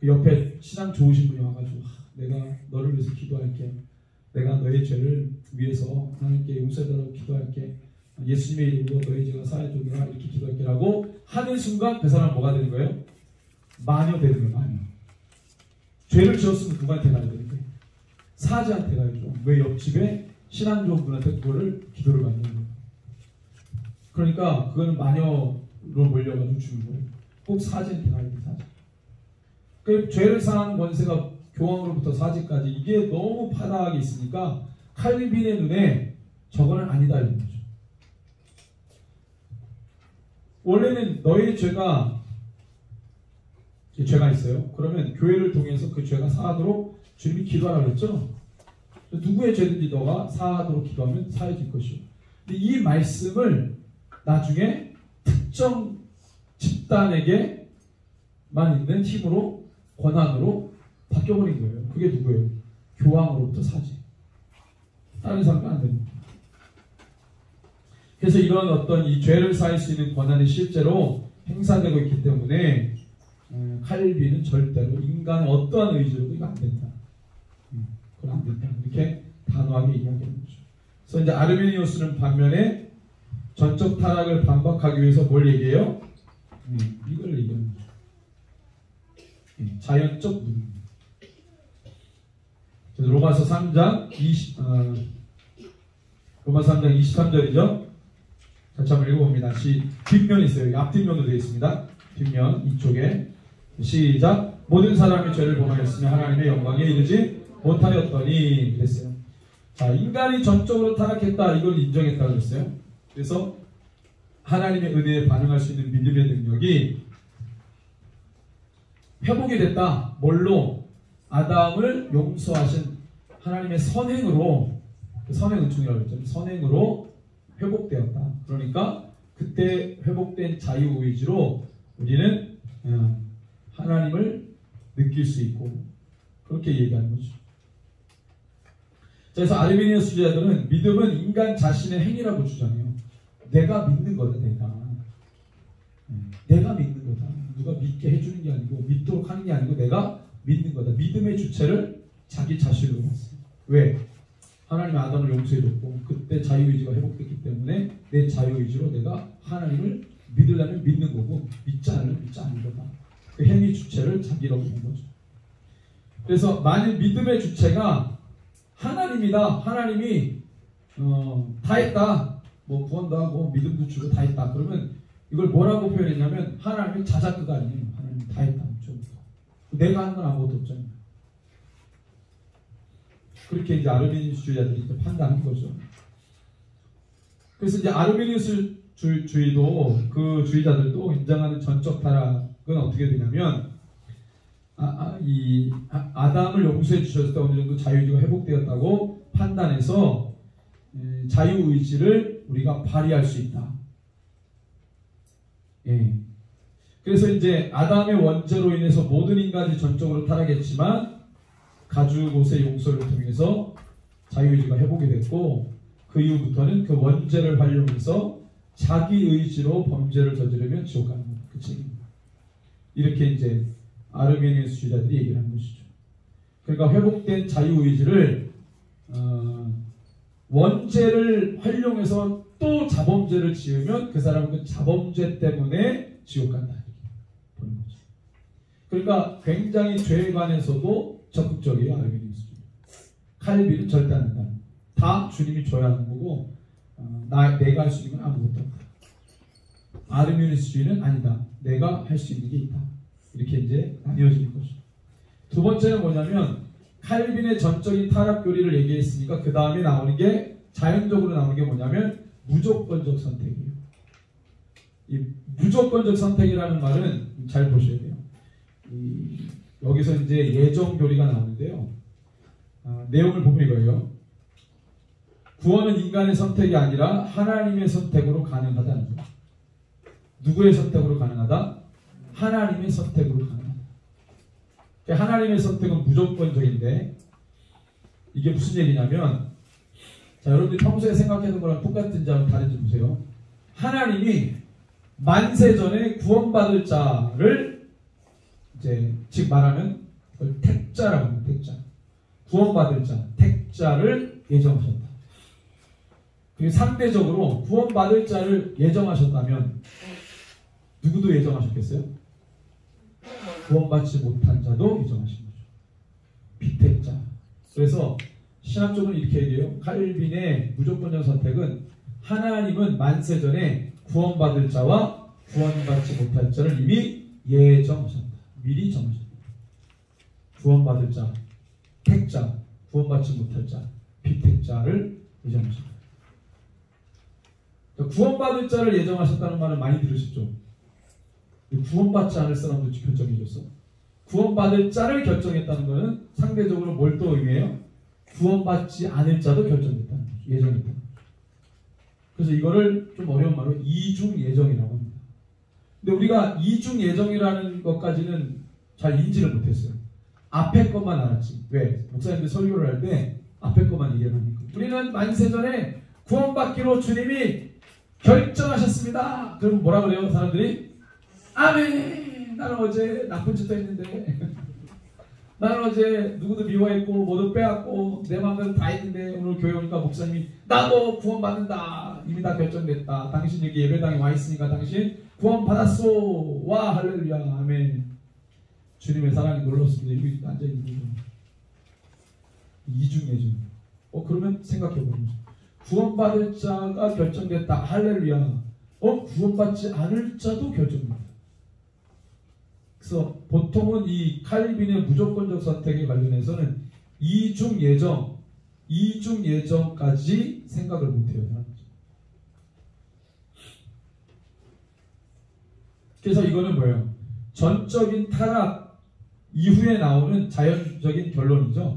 그 옆에 신앙 좋으신 분이 와가지고 내가 너를 위해서 기도할게. 내가 너의 죄를 위해서 하나님께 용서해달라고 기도할게. 예수님의 이름으로 너의 죄가 사해주리라 이렇게 기도할게 라고 하는 순간 그 사람은 뭐가 되는 거예요? 마녀 되는 거예요. 마녀. 죄를 지었으면 누구한테 가야 되는 거예요? 사제한테 가야죠. 왜 옆집에 신앙 좋은 분한테 그거를 기도를 받는 거예요. 그러니까 그거는 마녀로 몰려가지고 죽는 거예요. 꼭 사제한테 가야 돼요. 사제. 그 죄를 사하는 권세가 교황으로부터 사제까지 이게 너무 파다하게 있으니까 칼빈의 눈에 저거는 아니다 이런 거죠. 원래는 너의 죄가 있어요. 그러면 교회를 통해서 그 죄가 사하도록 주님이 기도하라고 했죠. 누구의 죄든지 너가 사하도록 기도하면 사해질 것이요. 근데 이 말씀을 나중에 특정 집단에게만 있는 힘으로 권한으로 바뀌어버린 거예요. 그게 누구예요? 교황으로부터 사제. 다른 사람은 안 됩니다. 그래서 이런 어떤 이 죄를 사할 수 있는 권한이 실제로 행사되고 있기 때문에 칼빈은 절대로 인간의 어떠한 의지로도 이거 안 된다. 그건 안 된다. 이렇게 단호하게 얘기하는 거죠. 그래서 이제 아르메니우스는 반면에 전적 타락을 반박하기 위해서 뭘 얘기해요? 이걸 얘기하는 거죠. 자연적 눈. 로마서 3장 23절이죠. 같이 한번 읽어봅니다. 뒷면이 있어요. 앞뒷면으로 되어 있습니다. 뒷면 이쪽에 시작. 모든 사람의 죄를 범하였으며 하나님의 영광에 이르지 못하였더니 그랬어요. 자, 인간이 전적으로 타락했다 이걸 인정했다고 그랬어요. 그래서 하나님의 은혜에 반응할 수 있는 믿음의 능력이 회복이 됐다. 뭘로? 아담을 용서하신 하나님의 선행으로, 선행 은총이라고 했죠. 선행으로 회복되었다. 그러니까 그때 회복된 자유의지로 우리는 하나님을 느낄 수 있고 그렇게 얘기하는 거죠. 그래서 아르메니우스주의자들은 믿음은 인간 자신의 행위라고 주장해요. 내가 믿는 거다. 내가 믿는 거다. 누가 믿게 해주는 게 아니고 믿도록 하는 게 아니고 내가 믿는 거다. 믿음의 주체를 자기 자신으로 봤어요. 왜? 하나님이 아담을 용서해줬고 그때 자유의지가 회복됐기 때문에 내 자유의지로 내가 하나님을 믿으려면 믿는 거고 믿지 않으면 믿지 않는 거다. 그 행위 주체를 자기라고 본 거죠. 그래서 만일 믿음의 주체가 하나님이다. 하나님이 다 했다. 뭐 구원도 하고 믿음도 주고 다 했다. 그러면 이걸 뭐라고 표현했냐면 하나님이 자작극 아니에요. 하나님이 다 했다. 내가 한 건 아무것도 없잖아요. 그렇게 이제 아르메니우스주의자들이 판단한 거죠. 그래서 이제 아르메니우스주의도 그 주의자들도 인정하는 전적 타락은 어떻게 되냐면 아담을 용서해 주셨을 때 어느 정도 자유의지가 회복되었다고 판단해서 자유의지를 우리가 발휘할 수 있다. 예. 그래서 이제 아담의 원죄로 인해서 모든 인간이 전적으로 타락했지만 가죽옷의 용서를 통해서 자유의지가 회복이 됐고 그 이후부터는 그 원죄를 활용해서 자기 의지로 범죄를 저지르면 지옥 가는 겁니다. 그 책입니다. 이렇게 이제 아르메니우스주의자들이 얘기를 하는 것이죠. 그러니까 회복된 자유의지를 원죄를 활용해서 또 자범죄를 지으면 그 사람은 그 자범죄 때문에 지옥 간다. 이렇게 보는 거죠. 그러니까 굉장히 죄에 관해서도 적극적이에요. 아르메니우스주의. 칼빈은 절대 안 된다. 다 주님이 줘야 하는 거고 내가 할 수 있는 건 아무것도 없다. 아르메니우스주의는 아니다. 내가 할 수 있는 게 있다. 이렇게 이제 나뉘어지는 거죠. 두 번째는 뭐냐면 칼빈의 전적인 타락 교리를 얘기했으니까 그 다음에 나오는 게 자연적으로 나오는 게 뭐냐면 무조건적 선택이에요. 이 무조건적 선택이라는 말은 잘 보셔야 돼요. 여기서 이제 예정 교리가 나오는데요. 내용을 보면 이거예요. 구원은 인간의 선택이 아니라 하나님의 선택으로 가능하다는 거예요. 누구의 선택으로 가능하다? 하나님의 선택으로 가능하다. 하나님의 선택은 무조건적인데 이게 무슨 얘기냐면 자, 여러분들이 평소에 생각하는 거랑 똑같은지 아니면 다른지 보세요. 하나님이 만세전에 구원받을 자를 이제 즉 말하면 택자라고 합니다. 택자. 구원받을 자, 택자를 예정하셨다. 그리고 상대적으로 구원받을 자를 예정하셨다면 누구도 예정하셨겠어요? 구원받지 못한 자도 예정하신 거죠. 비택자. 그래서 신학적으로 이렇게 얘기해요. 칼빈의 무조건적 선택은 하나님은 만세전에 구원받을 자와 구원받지 못할 자를 이미 예정하셨다. 미리 정하셨다. 구원받을 자, 택자, 구원받지 못할 자, 비택자를 예정하셨다. 구원받을 자를 예정하셨다는 말을 많이 들으셨죠? 구원받지 않을 사람도 결정해줬어. 구원받을 자를 결정했다는 것은 상대적으로 뭘 또 의미해요? 구원받지 않을 자도 결정했다는 거죠. 예정했다는 거죠. 그래서 이거를 좀 어려운 말로 이중 예정이라고 합니다. 근데 우리가 이중 예정이라는 것까지는 잘 인지를 못했어요. 앞에 것만 알았지. 왜? 목사님들 설교를 할 때 앞에 것만 얘기를 하니까. 우리는 만세전에 구원받기로 주님이 결정하셨습니다. 그럼 뭐라 그래요? 사람들이? 아멘! 나는 어제 나쁜 짓도 했는데 나는 어제 누구도 미워했고 모두 빼앗고 내 마음대로 다 했는데 오늘 교회 오니까 목사님이 나도 구원받는다. 이미 다 결정됐다. 당신 여기 예배당에 와 있으니까 당신 구원받았소. 와 할렐루야. 아멘. 주님의 사랑이 놀랐습니다. 여기 앉아있는 거죠. 이중예정. 그러면 생각해보는 거죠. 구원받을 자가 결정됐다. 할렐루야. 구원받지 않을 자도 결정된다. 그래서 보통은 이 칼빈의 무조건적 선택에 관련해서는 이중 예정까지 생각을 못해요. 그래서 이거는 뭐예요? 전적인 타락 이후에 나오는 자연적인 결론이죠.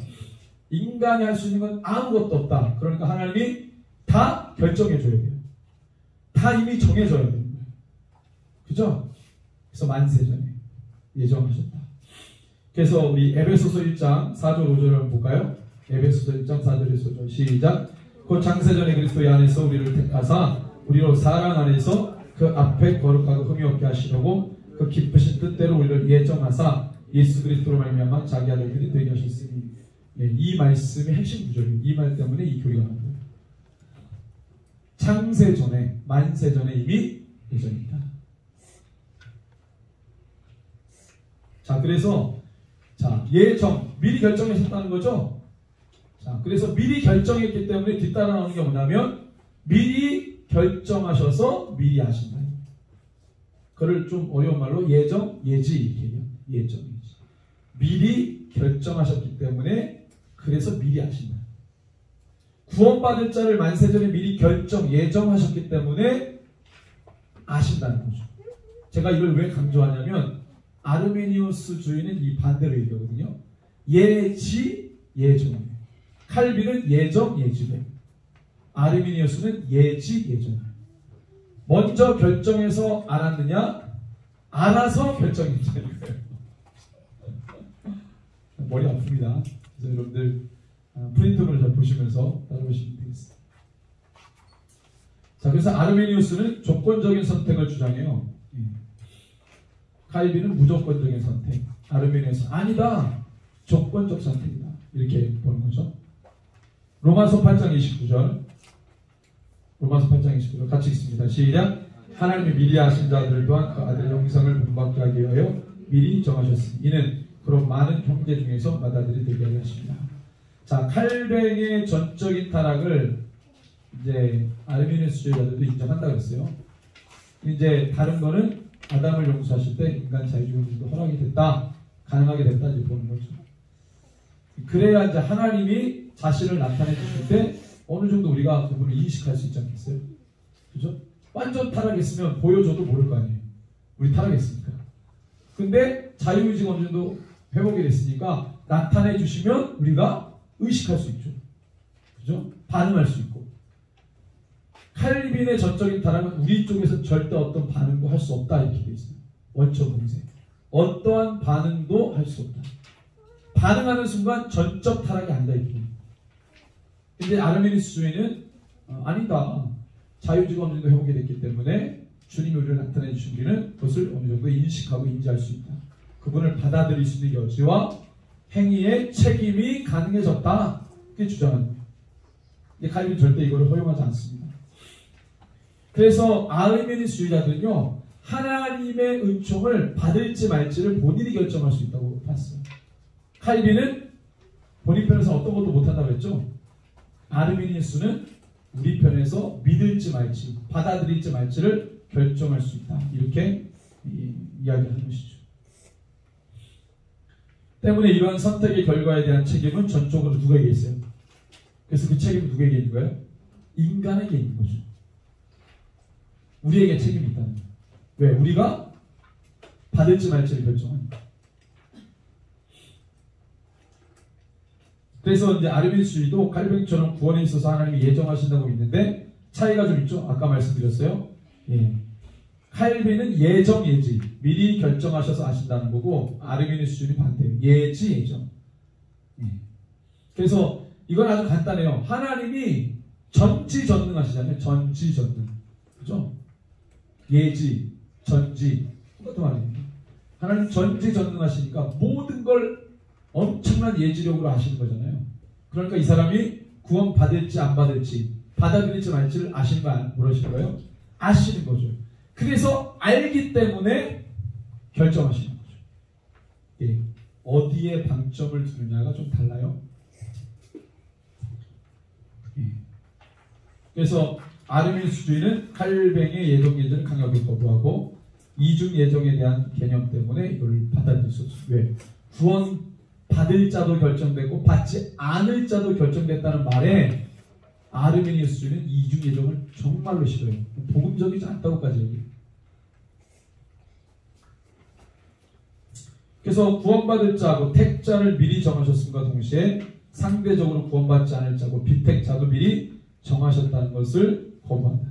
인간이 할 수 있는 건 아무것도 없다. 그러니까 하나님이 다 결정해줘야 돼요. 다 이미 정해져야 돼요. 그죠? 그래서 만세전에 예정하셨다. 그래서 우리 에베소서 1장 4절 5절을 볼까요? 에베소서 1장 4절에서 5절 시작. 곧 창세전에 그리스도의 안에서 우리를 택하사 우리로 사랑 안에서 그 앞에 거룩하고 흠이 없게 하시려고 그 기쁘신 뜻대로 우리를 예정하사 예수 그리스도로 말미암아 자기 아들들이 되게 하셨으니. 이 말씀의 핵심 구절이에요. 이 말 때문에 이 교리가 나온 거예요. 창세전에 만세전에 이미 예정이다. 자, 그래서 예정 미리 결정하셨다는 거죠. 자, 그래서 미리 결정했기 때문에 뒤따라 나오는 게 뭐냐면 미리 결정하셔서 미리 하신다. 그걸 좀 어려운 말로 예정, 예지 이렇게 얘기해요. 예정, 예지. 미리 결정하셨기 때문에 그래서 미리 하신다. 구원받을 자를 만세전에 미리 결정, 예정하셨기 때문에 아신다는 거죠. 제가 이걸 왜 강조하냐면 아르메니우스주의는 이 반대로 얘기하거든요. 예지, 예정이에요. 칼빈은 예정, 예지예요. 아르메니우스는 예지, 예정이에요. 먼저 결정해서 알았느냐? 알아서 결정했다는 거예요. 머리 아픕니다. 그래서 여러분들 프린트를 잘 보시면서 따라오시면 되겠습니다. 자, 그래서 아르메니우스는 조건적인 선택을 주장해요. 칼빈은 무조건적인 선택, 아르메니우스 아니다, 조건적 선택이다, 이렇게 보는 거죠. 로마서 8장 29절, 로마서 8장 29절 같이 읽습니다. 시작. 하나님이 미리 아신 자들을 또한 그 아들의 형상을 본받게 하기 위하여 미리 정하셨으니 이는 그런 많은 형제 중에서 맏아들이 되게 하려 하십니다. 자, 칼뱅의 전적인 타락을 이제 아르메니우스주의자들도 인정한다고 했어요. 이제 다른 거는 아담을 용서하실 때 인간 자유주의도 허락이 됐다, 가능하게 됐다 이제 보는 거죠. 그래야 이제 하나님이 자신을 나타내 주실 때 어느 정도 우리가 그분을 인식할 수 있지 않겠어요? 그죠? 완전 타락했으면 보여줘도 모를 거 아니에요. 우리 타락했으니까. 근데 자유의지가 어느 정도 회복이 됐으니까 나타내 주시면 우리가 의식할 수 있죠. 그죠? 반응할 수 있고. 칼빈의 전적인 타락은 우리 쪽에서 절대 어떤 반응도 할 수 없다 이렇게 되어 있어요. 원천 공세. 어떠한 반응도 할 수 없다. 반응하는 순간 전적 타락이 아니다 이렇게. 근데 아르메니우스주의는 아니다. 자유주의가 어느 정도 회복이 됐기 때문에 주님이 우리를 나타내 주신 우리는 그것을 어느 정도 인식하고 인지할 수 있다. 그분을 받아들일 수 있는 여지와 행위의 책임이 가능해졌다. 그게 주장하는 거예요. 근데 칼빈은 절대 이걸 허용하지 않습니다. 그래서 아르메니우스주의자들은요, 하나님의 은총을 받을지 말지를 본인이 결정할 수 있다고 봤어요. 칼빈은 본인 편에서 어떤 것도 못한다고 했죠. 아르메니우스는 우리 편에서 믿을지 말지, 받아들일지 말지를 결정할 수 있다. 이렇게 이야기하는 것이죠. 때문에 이러한 선택의 결과에 대한 책임은 전적으로 누구에게 있어요? 그래서 그 책임은 누구에게 있는 거예요? 인간에게 있는 거죠. 우리에게 책임이 있다는 거예요. 왜? 우리가 받을지 말지를 결정하니까. 그래서 이제 아르메니우스주의도 칼뱅처럼 구원에 있어서 하나님이 예정하신다고 믿는데 차이가 좀 있죠. 아까 말씀드렸어요. 예. 칼빈은 예정, 예지, 미리 결정하셔서 아신다는 거고 아르메니우스주의는 반대예요. 예지, 예정. 예. 그래서 이건 아주 간단해요. 하나님이 전지전능하시잖아요. 전지전능. 그죠? 예지, 전지 똑같은 말입니다. 하나님 전지전능하시니까 모든 걸 엄청난 예지력으로 아시는 거잖아요. 그러니까 이 사람이 구원 받을지 안 받을지, 받아들일지 말지를 아시는 거 모르시는 거예요? 아시는 거죠. 그래서 알기 때문에 결정하시는 거죠. 예. 어디에 방점을 두느냐가 좀 달라요. 예. 그래서 아르메니우스주의는 칼뱅의 예정 예제를 강하게 거부하고 이중 예정에 대한 개념 때문에 이걸 받아들일 수 없어요. 왜? 구원 받을 자도 결정되고 받지 않을 자도 결정됐다는 말에 아르메니우스주의는 이중 예정을 정말로 싫어요. 복음적이지 않다고까지 얘기해요. 그래서 구원받을 자하고 택자를 미리 정하셨음과 동시에 상대적으로 구원받지 않을 자고 비택자도 미리 정하셨다는 것을 거부한다.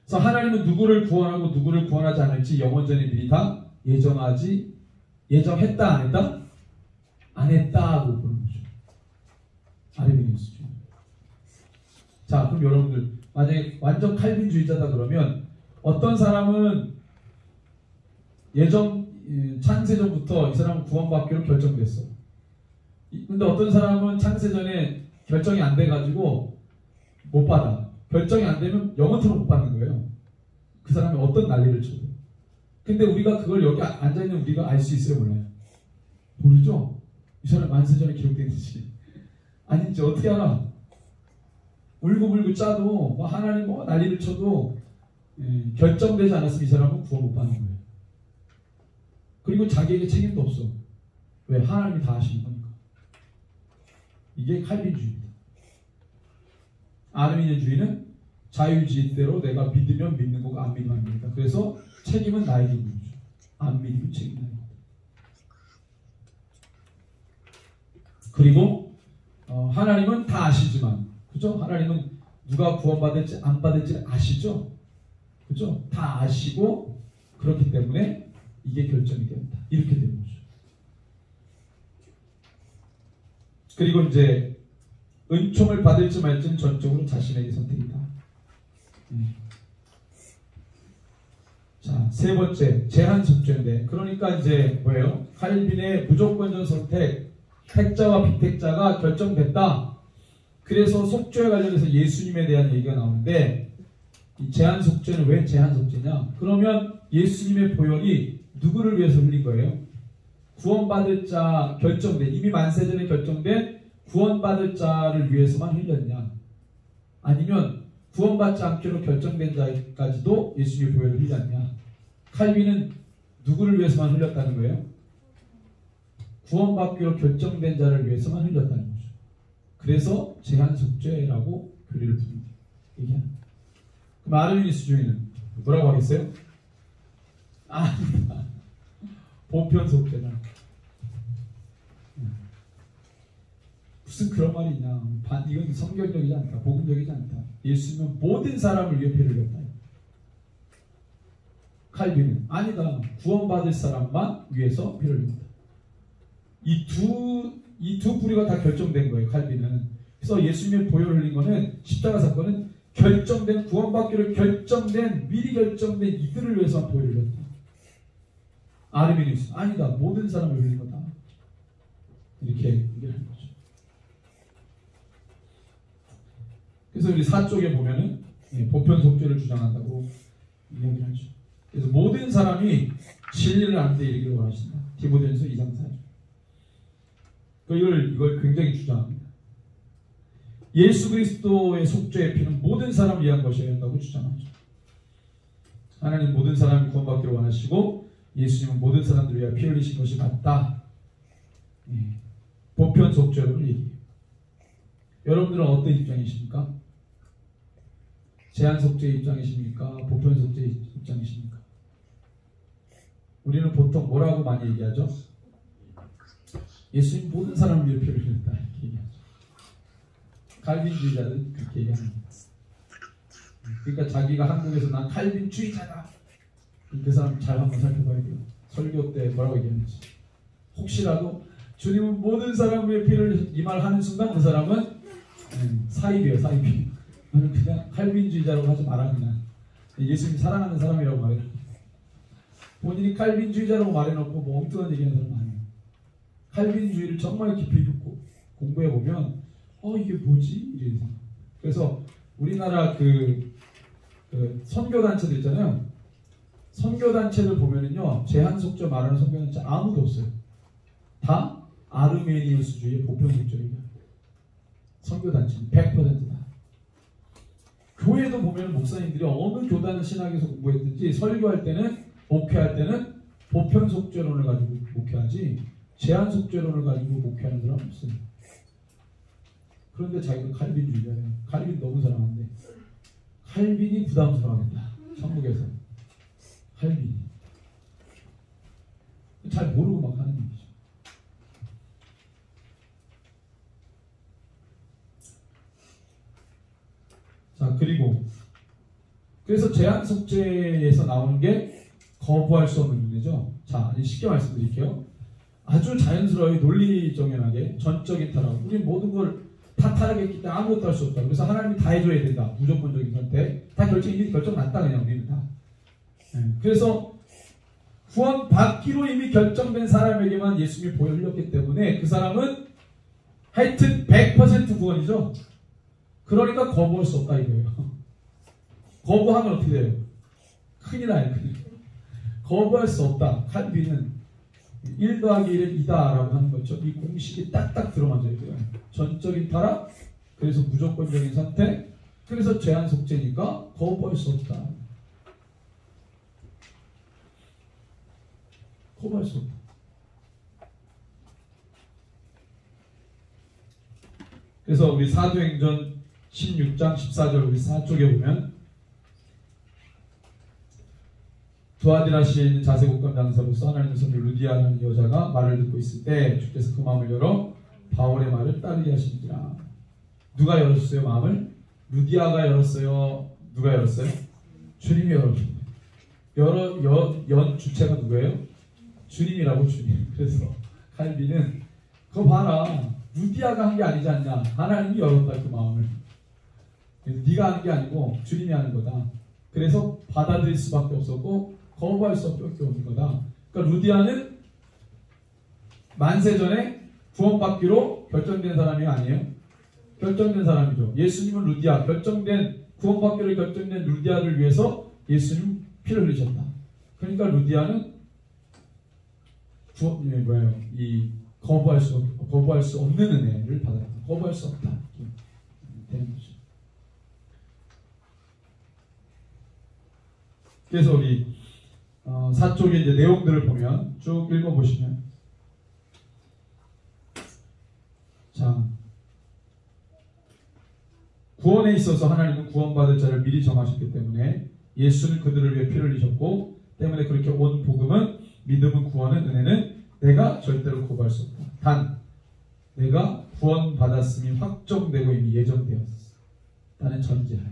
그래서 하나님은 누구를 구원하고 누구를 구원하지 않을지 영원 전에 미리 다 예정했다 안 했다? 안 했다고 보는 거죠. 아르메니우스주의. 자, 그럼 여러분들 만약에 완전 칼빈주의자다 그러면 어떤 사람은 창세전부터 이 사람은 구원받기로 결정됐어. 근데 어떤 사람은 창세전에 결정이 안 돼가지고 못 받아. 결정이 안 되면 영원토록 못 받는 거예요. 그 사람이 어떤 난리를 쳐도. 근데 우리가 그걸 여기 앉아있는 우리가 알 수 있어요, 몰라요? 모르죠? 이 사람 만세전에 기록되는지. 아닌지 어떻게 알아? 울고불고 짜도 하나님 난리를 쳐도 결정되지 않았으면 이 사람은 구원 못 받는 거예요. 그리고 자기에게 책임도 없어. 왜? 하나님이 다 하시는 거니까. 이게 칼빈주의입니다. 아르메니아주의는 자유주의대로 내가 믿으면 믿는 거고 안 믿으면 안 믿는다. 그래서 책임은 나에게 있는 거죠. 안 믿으면 책임이 나에게 있다. 그리고 하나님은 다 아시지만, 그죠? 하나님은 누가 구원받을지 안 받을지 아시죠? 그죠? 다 아시고 그렇기 때문에 이게 결정이 된다. 이렇게 되는 거죠. 그리고 이제 은총을 받을지 말지는 전적으로 자신에게 선택이다. 자, 세 번째, 제한 속죄인데, 그러니까 이제 뭐예요? 칼빈의 무조건적 선택, 택자와 비택자가 결정됐다. 그래서 속죄에 관련해서 예수님에 대한 얘기가 나오는데, 이 제한 속죄는 왜 제한 속죄냐? 그러면 예수님의 보혈이 누구를 위해서 흘린 거예요? 구원받을 자 결정된, 이미 만세전에 결정된 구원받을 자를 위해서만 흘렸냐? 아니면 구원받지 않기로 결정된 자까지도 예수님의 보혈을 흘렸냐? 칼빈은 누구를 위해서만 흘렸다는 거예요? 구원받기로 결정된 자를 위해서만 흘렸다는 거죠. 그래서 제한 속죄라고 교리를 부릅니다. 얘기합니다. 그럼 아르미니스 주의는 뭐라고 하겠어요? 아니다. 보편 속죄다. 무슨 그런 말이 있냐? 이건 성경적이지 않다. 복음적이지 않다. 예수님은 모든 사람을 위해 피를 흘렸다. 칼빈은 아니다. 구원받을 사람만 위해서 피를 흘린다. 이 두 부류가 다 결정된 거예요. 칼빈은. 그래서 예수님의 보혈을 흘린 거는 십자가 사건은 결정된, 구원받기로 결정된, 미리 결정된 이들을 위해서만 보혈을 흘렸다. 아르미니스 아니다. 모든 사람을 흘린 거다. 이렇게 얘기하는 거죠. 그래서 우리 4쪽에 보면은 보편 속죄를 주장한다고 이야기를 하죠. 그래서 모든 사람이 진리를 아는 데 이르기를 원하신다. 디모데전서 2장 4절. 이걸 굉장히 주장합니다. 예수 그리스도의 속죄의 피는 모든 사람을 위한 것이어야 한다고 주장하죠. 하나님 모든 사람이 구원받기를 원하시고 예수님은 모든 사람들을 위하여 피 흘리신 것이 맞다. 보편 속죄를 얘기해요. 여러분들은 어떤 입장이십니까? 제한 속죄 입장이십니까? 보편 속죄 입장이십니까? 우리는 보통 뭐라고 많이 얘기하죠? 예수님 모든 사람을 위해 피를 흘렸다 이렇게 얘기하죠. 칼빈주의자는 그렇게 얘기합니다. 그러니까 자기가 한국에서 난 칼빈주의자다. 그 사람 잘 한번 살펴봐야 돼요. 설교 때 뭐라고 얘기하는지. 혹시라도 주님은 모든 사람을 위해 피를 이 말 하는 순간 그 사람은 사입이에요. 사입이. 그냥 칼빈주의자라고 하지 말아. 그냥 예수님 사랑하는 사람이라고 말해. 본인이 칼빈주의자라고 말해놓고 뭐 엉뚱한 얘기하는 사람 아니에요. 칼빈주의를 정말 깊이 듣고 공부해보면 이게 뭐지? 이래서. 그래서 우리나라 그 선교단체들 있잖아요. 선교단체를 보면은요, 제한속죄 말하는 선교단체 아무도 없어요. 다 아르메니우스주의의 보편속죄예요. 선교단체는 100%다. 교회도 보면 목사님들이 어느 교단을 신학에서 공부했든지 설교할 때는, 목회할 때는 보편속죄론을 가지고 목회하지 제한속죄론을 가지고 목회하는 사람은 없어요. 그런데 자기가 칼빈주의자예요. 칼빈 너무 사랑하는데 칼빈이 부담스러워하겠다. 천국에서 칼빈이 잘 모르고 막 하는 얘기죠. 자, 그래서 제한속죄에서 나오는 게 거부할 수 없는 문제죠. 자, 쉽게 말씀드릴게요. 아주 자연스러워 논리정연하게 전적인 타락. 우리 모든 걸 다 타락했기 때문에 아무것도 할 수 없다. 그래서 하나님이 다 해줘야 된다. 무조건적인 선택. 다 이미 결정 났다. 그냥 우리는 다. 그래서 구원받기로 이미 결정된 사람에게만 예수님이 보혈 흘렸기 때문에 그 사람은 하여튼 100% 구원이죠. 그러니까 거부할 수 없다 이거예요. 거부하면 어떻게 돼요? 큰일 나요. 거부할 수 없다. 칼빈은 1 더하기 1은 2다 라고 하는 거죠. 이 공식이 딱딱 들어맞아야 돼요. 전적인 타락, 그래서 무조건적인 선택, 그래서 제한 속죄니까 거부할 수 없다. 거부할 수 없다. 그래서 우리 사도행전 16장 14절 우리 4쪽에 보면 두아디라시에 있는 자세국감 장사로서 하나님의 손을 루디아라는 여자가 말을 듣고 있을 때 주께서 그 마음을 열어 바울의 말을 따르게 하시니라. 누가 열었어요? 마음을? 루디아가 열었어요? 누가 열었어요? 주님이 열었습니다. 연 주체가 누구예요? 주님이라고, 주님. 그래서 칼빈은 그거 봐라. 루디아가 한 게 아니지 않냐. 하나님이 열었다 그 마음을. 그래서 네가 하는 게 아니고 주님이 하는 거다. 그래서 받아들일 수밖에 없었고 거부할 수밖에 없는 거다. 그러니까 루디아는 만세전에 구원받기로 결정된 사람이 아니에요. 결정된 사람이죠. 예수님은 루디아, 구원받기로 결정된 루디아를 위해서 예수님 피를 흘리셨다. 그러니까 루디아는 거부할 수 없는 은혜를 받았다. 거부할 수 없다. 되는 거죠. 그래서 우리 사쪽의 이제 내용들을 보면 쭉 읽어보시면, 자, 구원에 있어서 하나님은 구원받을 자를 미리 정하셨기 때문에 예수는 그들을 위해 피를 흘리셨고, 때문에 그렇게 온 복음은, 믿음은, 구원은, 은혜는 내가 절대로 거부할 수 없다. 단 내가 구원받았음이 확정되고 이미 예정되었어. 나는 전제하에.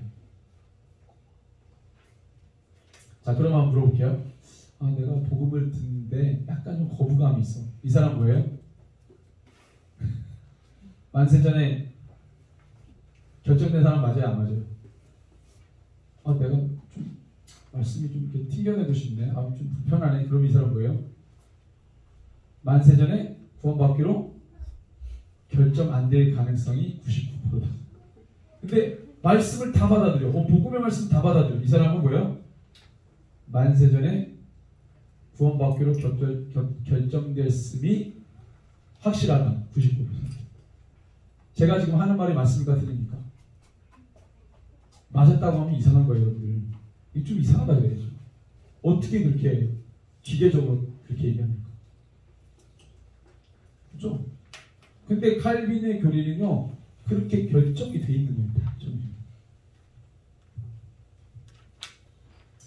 자, 그럼 한번 물어볼게요. 내가 복음을 듣는데 약간 좀 거부감이 있어. 이 사람 뭐예요? 만세전에 결정된 사람 맞아요? 안 맞아요? 내가 좀 말씀이 좀 이렇게 튕겨내고 싶네. 좀 불편하네. 그럼 이 사람 뭐예요? 만세전에 구원받기로 결정 안 될 가능성이 99%다. 근데 말씀을 다 받아들여. 복음의 말씀 다 받아들여. 이 사람은 뭐예요? 만세전에 구원받기로 결정됐음이 확실하다. 99%. 제가 지금 하는 말이 맞습니까? 틀립니까? 맞았다고 하면 이상한 거예요, 여러분들. 이게 좀 이상하다 그래야죠. 어떻게 그렇게 기계적으로 그렇게 얘기합니까? 그렇죠? 근데 칼빈의 교리는요, 그렇게 결정이 돼 있는 겁니다.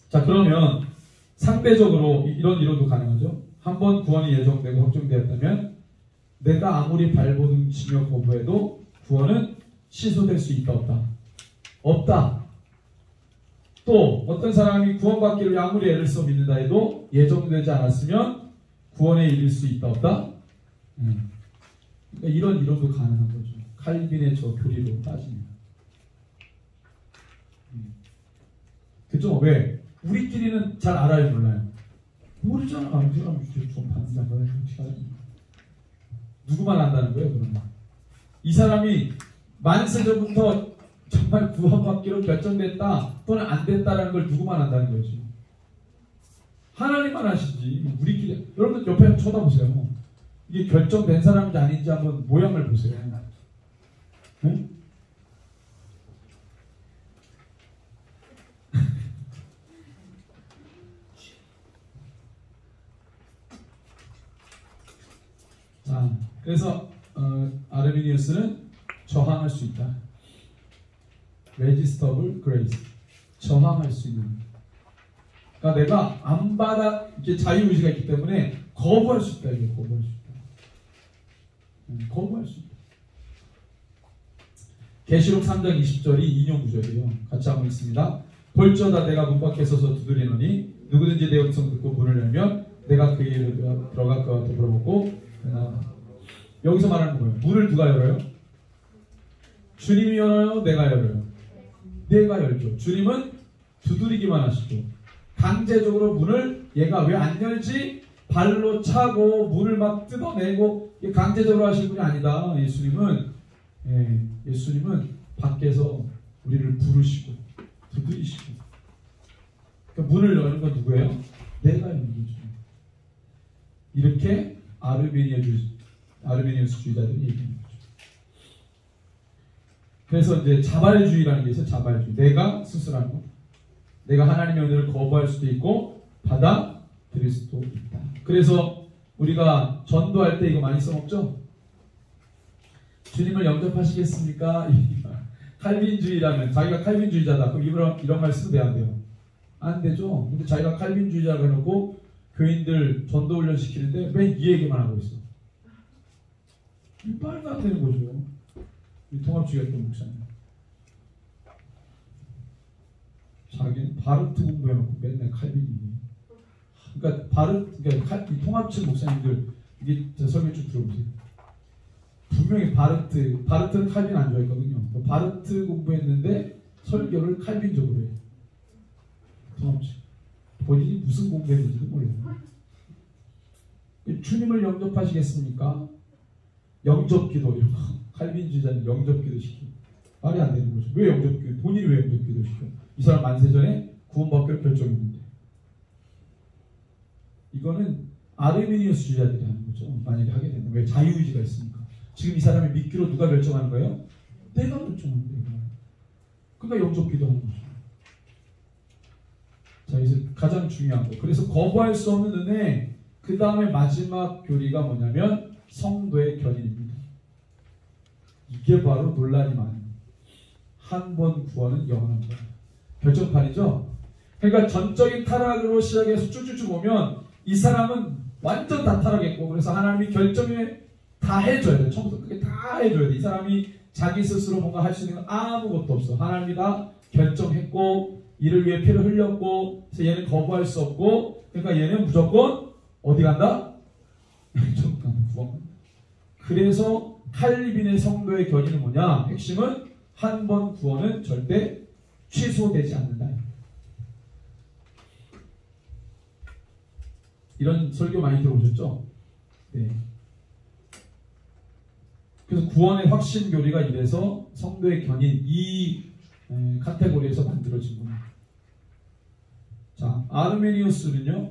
자, 그러면 상대적으로 이런 이론도 가능하죠. 한번 구원이 예정되고 확정되었다면 내가 아무리 발버둥치며 거부해도 구원은 취소될 수 있다, 없다? 없다. 또 어떤 사람이 구원받기를 아무리 애를 써 믿는다 해도 예정되지 않았으면 구원에 이를 수 있다, 없다? 그러니까 이런 이론도 가능한 거죠. 칼빈의 저 교리로 따지면. 그죠? 왜? 우리끼리는 잘 알아요, 몰라요? 모르잖아. 이 사람 좀 받는다. 어떻게 알아? 누구만 안다는 거예요, 그러면? 이 사람이 만세전부터 정말 구원받기로 결정됐다 또는 안 됐다라는 걸 누구만 안다는 거지? 하나님만 아시지. 우리끼리. 여러분들 옆에 한번 쳐다보세요. 이게 결정된 사람인지 아닌지 한번 모양을 보세요. 네? 자, 그래서 아르미니우스는 저항할 수 있다. Resistible grace. 저항할 수 있는. 그러니까 내가 안 받아, 이게 자유의지가 있기 때문에 거부할 수 있다. 이게 거부할 수 있다. 거부할 수 있다. 계시록 3장 20절이 인용 구절이에요. 같이 한번 읽습니다. 볼지어다 내가 문 밖에 서서 두드리노니 누구든지 내 음성 듣고 문을 열면 내가 그에게 들어가 그와 더불어 먹고 여기서 말하는 거예요. 문을 누가 열어요? 주님이 열어요? 내가 열어요? 내가 열죠. 주님은 두드리기만 하시고 강제적으로 문을 얘가 왜 안 열지? 발로 차고 문을 막 뜯어내고 강제적으로 하실 분이 아니다. 예수님은 밖에서 우리를 부르시고 두드리시고. 그러니까 문을 여는 건 누구예요? 내가 여는 거죠. 이렇게 아르메니우스주의자들이 얘기하는 거죠. 그래서 이제 자발주의라는 게 있어요. 자발주의. 내가 스스로 하는 거. 내가 하나님의 은혜를 거부할 수도 있고 받아들일 수도 있다. 그래서 우리가 전도할 때 이거 많이 써먹죠? 주님을 영접하시겠습니까? 칼빈주의라면 자기가 칼빈주의자다. 그럼 이런 말 쓰도 돼야 돼요? 안 되죠. 근데 자기가 칼빈주의자가 해놓고 교인들 전도훈련 시키는데 왜 이 얘기만 하고 있어? 말도 안 되는 거죠. 통합주의가 또 목사님. 자기는 바르트 공부해놓고 맨날 칼빈이니. 그러니까 이 통합측 목사님들 이게 제 설명 좀 들어보세요. 분명히 바르트는 칼빈 안 좋아했거든요. 바르트 공부했는데 설교를 칼빈적으로 해요. 통합측. 본인이 무슨 공부했는지도 몰라요. 주님을 영접하시겠습니까? 영접기도 이런 거. 칼빈주의자는 영접기도 시키고 말이 안 되는 거죠. 왜 영접기도? 본인이 왜 영접기도 시켜? 이 사람 만세전에 구원받기로 결정했는데. 이거는 아르미니우스주의자들이 하는 거죠. 만약에 하게 되면. 왜? 자유의지가 있으니까. 지금 이 사람이 믿기로 누가 결정하는 거예요? 내가 결정하는 거예요. 그러니까 영접기도 하는 거죠. 자, 이제 가장 중요한 거. 그래서 거부할 수 없는 은혜. 그 다음에 마지막 교리가 뭐냐면 성도의 견인입니다. 이게 바로 논란이 많은 한 번 구원은 영원한 거예요. 결정판이죠. 그러니까 전적인 타락으로 시작해서 쭉쭉쭉 오면 이 사람은 완전 다 타락했고 그래서 하나님이 결정에 다 해줘야 돼. 처음부터 그게 다 해줘야 돼. 이 사람이 자기 스스로 뭔가 할 수 있는 건 아무것도 없어. 하나님이 다 결정했고 이를 위해 피를 흘렸고 그래서 얘는 거부할 수 없고 그러니까 얘는 무조건 어디 간다? 구원. 그래서 칼빈의 성도의 견인은 뭐냐? 핵심은 한 번 구원은 절대 취소되지 않는다. 이런 설교 많이 들어보셨죠? 네. 그래서 구원의 확신 교리가 이래서 성도의 견인 이 카테고리에서 만들어진 겁니다. 자, 아르메니우스는요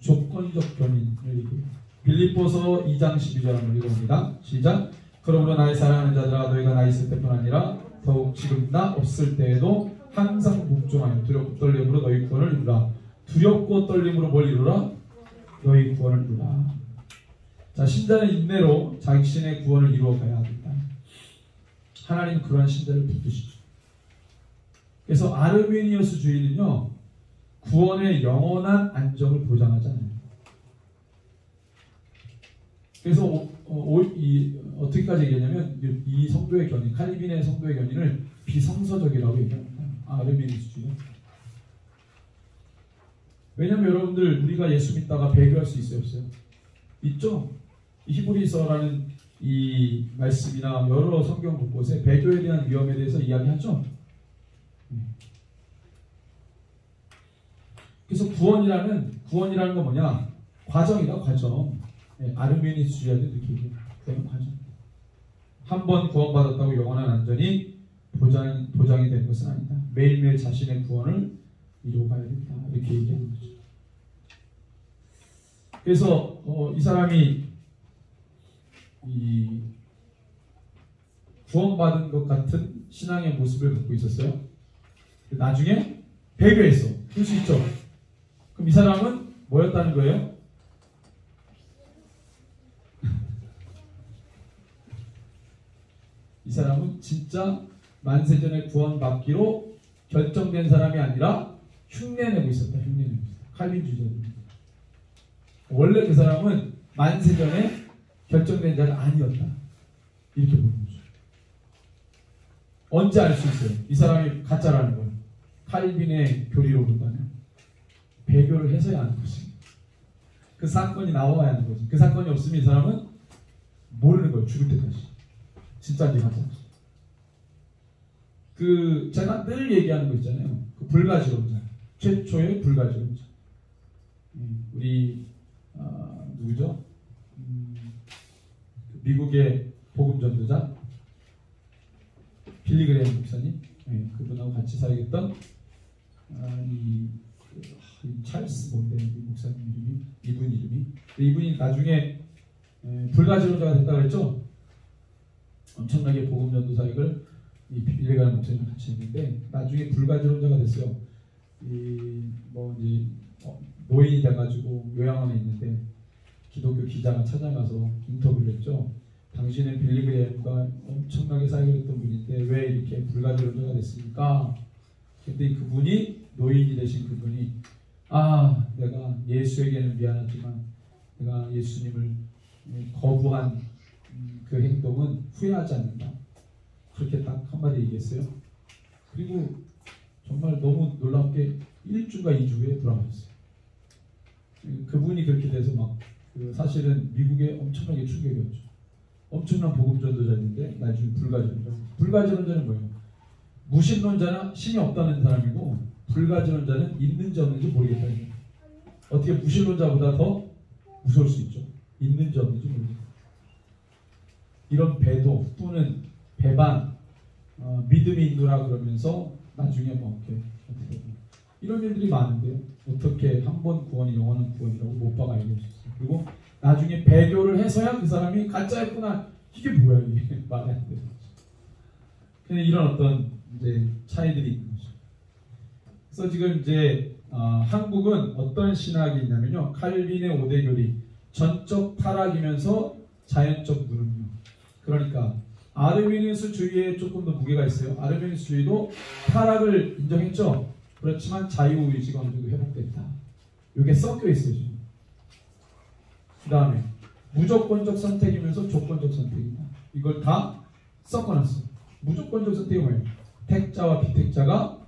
조건적 견인을 얘기해요. 빌립보서 2장 12절 한번 읽어봅니다. 시작. 그러므로 나의 사랑하는 자들아 너희가 나 있을 때뿐 아니라 더욱 지금 나 없을 때에도 항상 복종하여 두렵고 떨림으로 너희 구원을 이루라. 두렵고 떨림으로 뭘 이루라? 너희 구원을 이루라. 자, 신자는 인내로 자신의 구원을 이루어가야 합니다. 하나님 그러한 신자를 붙드시죠. 그래서 아르메니우스주의는요 구원의 영원한 안정을 보장하지 않아요. 그래서 어떻게까지 얘기하냐면 이 성도의 견인, 칼빈의 성도의 견인을 비성서적이라고 얘기합니다. 아르메니우스주의. 왜냐하면 여러분들 우리가 예수 믿다가 배교할 수 있어요, 없어요? 있죠. 히브리서라는 이 말씀이나 여러 성경 곳곳에 배교에 대한 위험에 대해서 이야기하죠. 그래서 구원이라는 건 뭐냐? 과정이다, 과정. 아르메니우스주의자들 이렇게 얘기해요. 구원은 과정. 한 번 구원받았다고 영원한 안전이 보장이 되는 것은 아니다. 매일매일 자신의 구원을 이루어가야 된다. 이렇게 얘기하는 거죠. 그래서 이 사람이 이 구원받은 것 같은 신앙의 모습을 갖고 있었어요. 나중에 배교했어. 그럴 수 있죠. 그럼 이 사람은 뭐였다는 거예요? 이 사람은 진짜 만세전에 구원받기로 결정된 사람이 아니라 흉내내고 있었다. 흉내내고 있었다. 칼빈주의자입니다. 원래 그 사람은 만세전에 결정된 자가 아니었다. 이렇게 보는 거죠. 언제 알 수 있어요? 이 사람이 가짜라는 걸. 칼빈의 교리로 본다면 배교를 해서야 하는 거지. 그 사건이 나와야 하는 거지. 그 사건이 없으면 이 사람은 모르는 거예요. 죽을 때까지. 진짜인지 가짜인지. 제가 늘 얘기하는 거 있잖아요. 그 불가지론자. 최초의 불가지론자. 우리 누구죠? 미국의 복음 전도자 빌리 그레이엄 목사님. 그분하고 같이 살겠던 이 찰스 뭔데 이 목사님 이름이 이분이 나중에 불가지론자가 됐다 그랬죠. 엄청나게 복음 전도 사역을 이 빌리 그레이엄 목사님과 같이 했는데 나중에 불가지론자가 됐어요. 노인이 돼가지고 요양원에 있는데 기독교 기자가 찾아가서 인터뷰를 했죠. 당신은 빌리 그레이엄과 엄청나게 사역을 했던 분인데 왜 이렇게 불가지론자가 됐습니까? 근데 그분이 노인이 되신 그분이 내가 예수에게는 미안하지만 내가 예수님을 거부한 그 행동은 후회하지 않는다. 그렇게 딱 한마디 얘기했어요. 그리고 정말 너무 놀랍게 1주가 2주 후에 돌아가셨어요. 그분이 그렇게 돼서 막 사실은 미국에 엄청나게 충격이었죠. 엄청난 복음 전도자인데 나중에 불가지론자. 불가지론자는 뭐예요? 무신론자는 신이 없다는 사람이고 불가지론자는 있는지 없는지 모르겠다는 거예요. 어떻게 무신론자보다 더 무서울 수 있죠? 있는지 없는지 모르겠다. 이런 배도 또는 배반, 믿음이 있노라 그러면서 나중에 뭐 이렇게 이런 일들이 많은데요. 어떻게 한 번 구원이 영원한 구원이라고 못 박아 알려주셨어요. 그리고 나중에 배교를 해서야 그 사람이 가짜였구나. 이게 뭐야 이게 말이 안 돼요. 근데 이런 어떤 이제 차이들이 있는 거죠. 그래서 지금 이제 한국은 어떤 신학이 있냐면요. 칼빈의 5대 교리, 전적 타락이면서 자연적 누름력. 그러니까 아르미니우스주의에 조금 더 무게가 있어요. 아르미니우스주의도 타락을 인정했죠. 그렇지만 자유의지가 어느 정도 회복됐다. 이게 섞여 있어요. 지금. 그 다음에 무조건적 선택이면서 조건적 선택이다. 이걸 다 섞어놨어요. 무조건적 선택이 뭐예요? 택자와 비택자가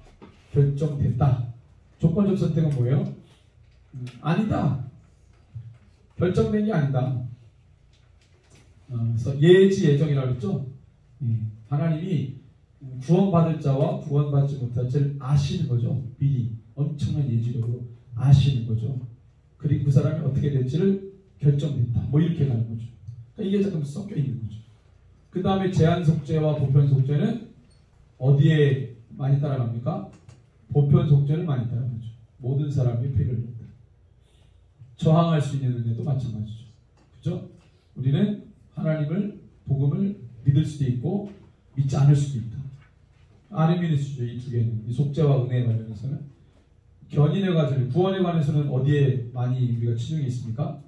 결정됐다. 조건적 선택은 뭐예요? 아니다. 결정된 게 아니다. 그래서 예지 예정이라고 했죠. 하나님이 구원받을 자와 구원받지 못할 자를 아시는 거죠. 미리 엄청난 예지력으로 아시는 거죠. 그리고 그 사람이 어떻게 될지를 결정됐다. 뭐 이렇게 가는 거죠. 그러니까 이게 잠깐 섞여 있는 거죠. 그 다음에 제한 속죄와 보편 속죄는 어디에 많이 따라갑니까? 보편 속죄를 많이 따라가죠. 모든 사람이 피를 흘린다. 저항할 수 있는 은혜도 마찬가지죠. 그죠? 우리는 하나님을 복음을 믿을 수도 있고 믿지 않을 수도 있다. 아르미니우스주의 이 두 개는 이 속죄와 은혜에 관련해서는 견인에 관해서는 구원에 관해서는 어디에 많이 우리가 치중이 있습니까?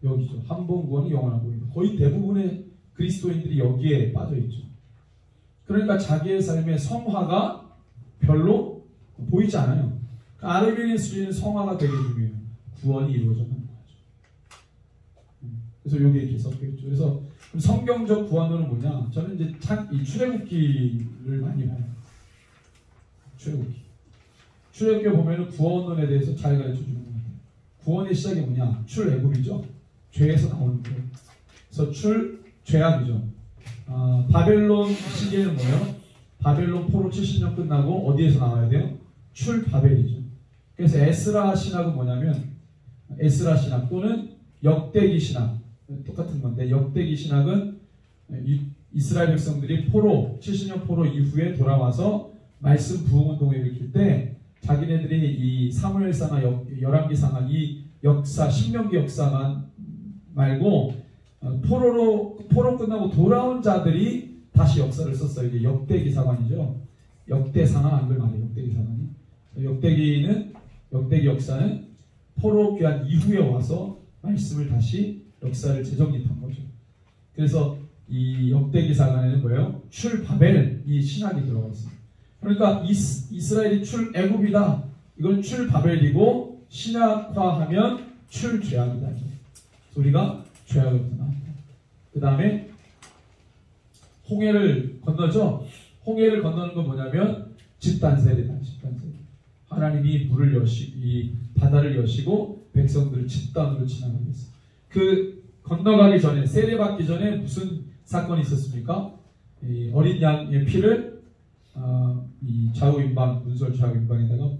여기죠. 한 번 구원이 영원하고 거의 대부분의 그리스도인들이 여기에 빠져 있죠. 그러니까 자기의 삶의 성화가 별로 보이지 않아요. 그러니까 아르미니우스주의는 성화가 되게 중요해요. 구원이 이루어져 가는 거죠. 그래서 여기 이렇게 섞여 있죠. 그래서 성경적 구원론은 뭐냐? 저는 이제 이 출애굽기를 많이 봐요. 출애굽기에 보면은 구원론에 대해서 잘 가르쳐 주는 것 같아요. 구원의 시작이 뭐냐? 출애굽이죠. 죄에서 나오는 거예요. 그래서 죄악이죠. 바벨론 시기에는 뭐예요? 바벨론 포로 70년 끝나고 어디에서 나와야 돼요? 출바벨이죠. 그래서 에스라 신학은 뭐냐면 에스라 신학 또는 역대기 신학 똑같은 건데 역대기 신학은 이스라엘 백성들이 70년 포로 이후에 돌아와서 말씀 부흥운동을 일으킬 때 자기네들이 이 사무엘상하 열왕기상하 이 역사 신명기 역사만 말고 포로 끝나고 돌아온 자들이 다시 역사를 썼어요. 이게 역대기사관이죠. 역대상하 이걸 말해요. 역대기사관이. 역대기 역사는 포로 귀환 이후에 와서 말씀을 다시 역사를 재정립한 거죠. 그래서 이 역대기사관에는 뭐예요? 출바벨 이 신학이 들어가 있습니다. 그러니까 이스라엘이 출애굽이다. 이건 출바벨이고 신학화하면 출죄악이다. 우리가 죄악으로부터 나왔다. 그 다음에 홍해를 건너죠. 홍해를 건너는 건 뭐냐면 집단세례다. 집단세례. 하나님이 이 바다를 여시고 백성들을 집단으로 지나가게 했어요. 그 건너가기 전에 세례받기 전에 무슨 사건이 있었습니까? 이 어린 양의 피를 이 좌우인방 문설 좌우인방에다가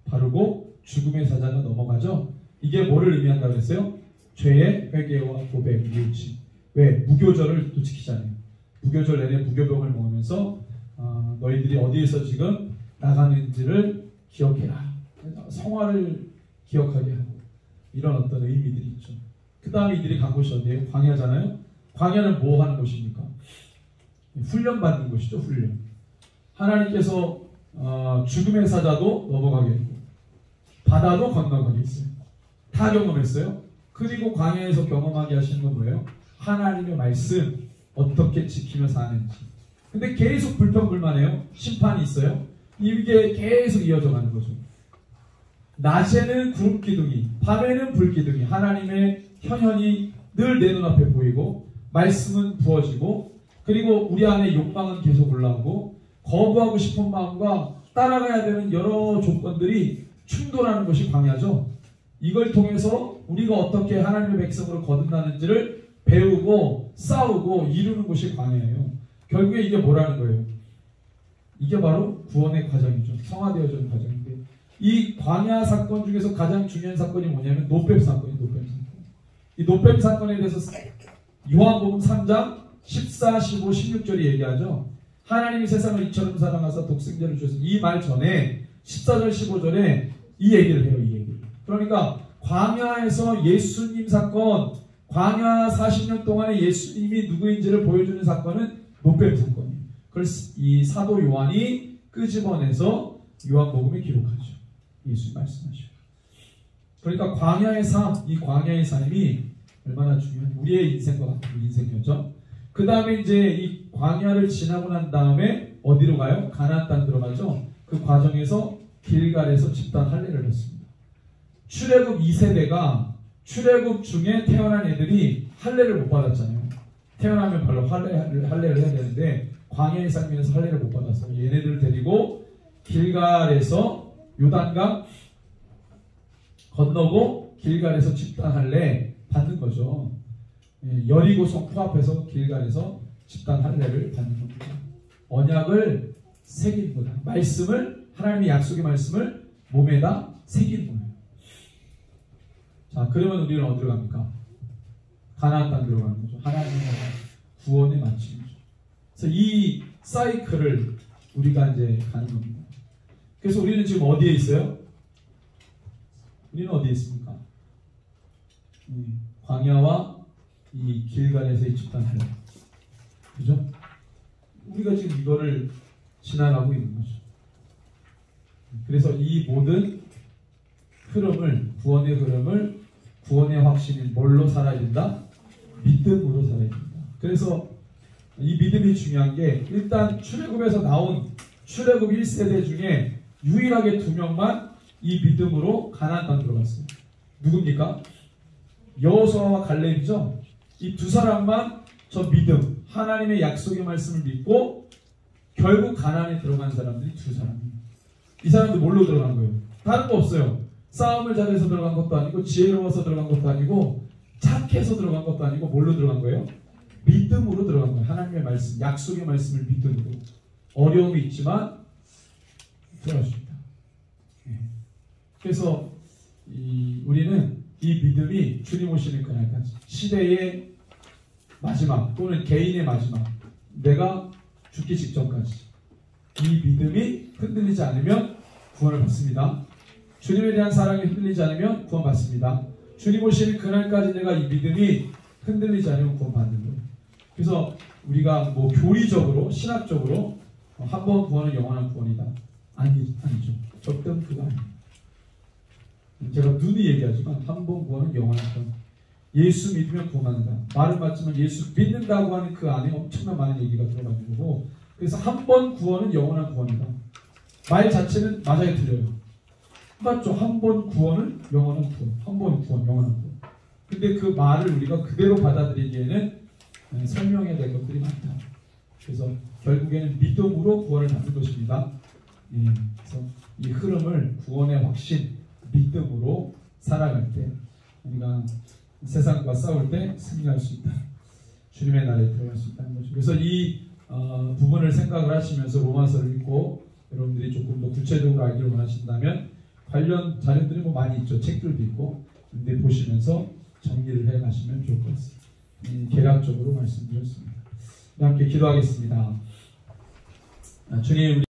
바르고 죽음의 사자가 넘어가죠. 이게 뭐를 의미한다고 했어요? 죄의 회개와 고백, 뉘우침. 왜? 무교절을 또 지키잖아요. 무교절 내내 무교병을 먹으면서 너희들이 어디에서 지금 나가는지를 기억해라. 성화를 기억하게 하고 이런 어떤 의미들이 있죠. 그 다음에 이들이 간 곳이 어디예요? 광야잖아요. 광야는 뭐 하는 곳입니까? 훈련받는 곳이죠. 훈련. 하나님께서 죽음의 사자도 넘어가게 했고 바다도 건너가게 했어요. 다 경험했어요. 그리고 광야에서 경험하게 하시는 건 뭐예요? 하나님의 말씀 어떻게 지키며 사는지. 근데 계속 불평불만해요. 심판이 있어요. 이게 계속 이어져 가는 거죠. 낮에는 구름기둥이, 밤에는 불기둥이 하나님의 현현이 늘 내 눈앞에 보이고 말씀은 부어지고 그리고 우리 안에 욕망은 계속 올라오고 거부하고 싶은 마음과 따라가야 되는 여러 조건들이 충돌하는 것이 광야죠. 이걸 통해서 우리가 어떻게 하나님의 백성으로 거듭나는지를 배우고 싸우고 이루는 것이 광야예요. 결국에 이게 뭐라는 거예요? 이게 바로 구원의 과정이죠. 성화되어지는 과정인데, 이 광야 사건 중에서 가장 중요한 사건이 뭐냐면 노뱀 사건이에요. 노뱀 사건. 이 노뱀 사건에 대해서 요한복음 3장 14, 15, 16절이 얘기하죠. 하나님이 세상을 이처럼 사랑하사 독생자를 주셔서, 이 말 전에 14절 15절에 이 얘기를 해요. 이 얘기를. 그러니까 광야에서 예수님 사건, 광야 40년 동안에 예수님이 누구인지를 보여주는 사건은 노뱀 사건이에요. 그걸 이 사도 요한이 끄집어내서 요한복음에 기록하죠. 예수님 말씀하시고. 그러니까 광야의 삶, 이 광야의 삶이 얼마나 중요한 우리의 인생과 같은 인생이었죠. 그 다음에 이제 이 광야를 지나고 난 다음에 어디로 가요? 가나안 땅 들어가죠. 그 과정에서 길갈에서 집단 할례를 했습니다. 출애굽 2세대가 출애굽 중에 태어난 애들이 할례를 못 받았잖아요. 태어나면 바로 할례를 해야 되는데 광야의 삶에서 할례를 못 받았어요. 얘네들을 데리고 길갈에서 요단강 건너고 길갈에서 집단 할례 받는 거죠. 여리고성 코앞에서 길갈에서 집단 할례를 받는 겁니다. 언약을 새긴 거다. 말씀을, 하나님의 약속의 말씀을 몸에다 새긴 거예요. 자, 그러면 우리는 어디로 갑니까? 가나안 땅 들어가는 거죠. 하나님의 구원의 마침이죠. 그래서 이 사이클을 우리가 이제 가는 겁니다. 그래서 우리는 지금 어디에 있어요? 우리는 어디에 있습니까? 광야와 이 길갈에서의 집단 할례. 그죠? 우리가 지금 이거를 지나가고 있는 거죠. 그래서 이 모든 흐름을, 구원의 흐름을, 구원의 확신인 뭘로 살아야 된다? 믿음으로 살아야 된다. 그래서 이 믿음이 중요한 게, 일단 출애굽에서 나온 출애굽 1세대 중에 유일하게 2명만 이 믿음으로 가나안 땅 들어갔어요. 누굽니까? 여호수아와 갈렙이죠. 이 두 사람만 저 믿음, 하나님의 약속의 말씀을 믿고 결국 가나안에 들어간 사람들이 두 사람이에요. 이 사람들 뭘로 들어간 거예요? 다른 거 없어요. 싸움을 잘해서 들어간 것도 아니고, 지혜로워서 들어간 것도 아니고, 착해서 들어간 것도 아니고, 뭘로 들어간 거예요? 믿음으로 들어간 거예요. 하나님의 말씀, 약속의 말씀을 믿음으로. 어려움이 있지만 들어갈 수 있다. 그래서 우리는 이 믿음이 주님 오시는 그날까지, 시대의 마지막 또는 개인의 마지막, 내가 죽기 직전까지 이 믿음이 흔들리지 않으면 구원을 받습니다. 주님에 대한 사랑이 흔들리지 않으면 구원 받습니다. 주님 오시는 그날까지 내가 이 믿음이 흔들리지 않으면 구원 받는 거예요. 그래서 우리가 뭐 교리적으로, 신학적으로 한 번 구원은 영원한 구원이다. 아니죠. 절대 그거 아니에요. 제가 눈이 얘기하지만 한 번 구원은 영원한 구원. 예수 믿으면 구원한다. 말은 맞지만 예수 믿는다고 하는 그 안에 엄청난 많은 얘기가 들어가는 거고, 그래서 한 번 구원은 영원한 구원이다. 말 자체는 맞아요, 틀려요? 맞죠? 한 번 구원은 영원한 구원. 한 번 구원, 영원한 구원. 근데 그 말을 우리가 그대로 받아들이기에는 설명해야 될 것들이 많다. 그래서 결국에는 믿음으로 구원을 받는 것입니다. 그래서 이 흐름을, 구원의 확신, 믿음으로 살아갈 때 우리가 세상과 싸울 때 승리할 수 있다. 주님의 나라에 들어갈 수 있다는 거죠. 그래서 이 부분을 생각을 하시면서 로마서를 읽고 여러분들이 조금 더 구체적으로 알기를 원하신다면 관련 자료들이 뭐 많이 있죠. 책들도 있고. 근데 보시면서 정리를 해 가시면 좋을 것 같습니다. 개략적으로 말씀드렸습니다. 함께 기도하겠습니다. 주님,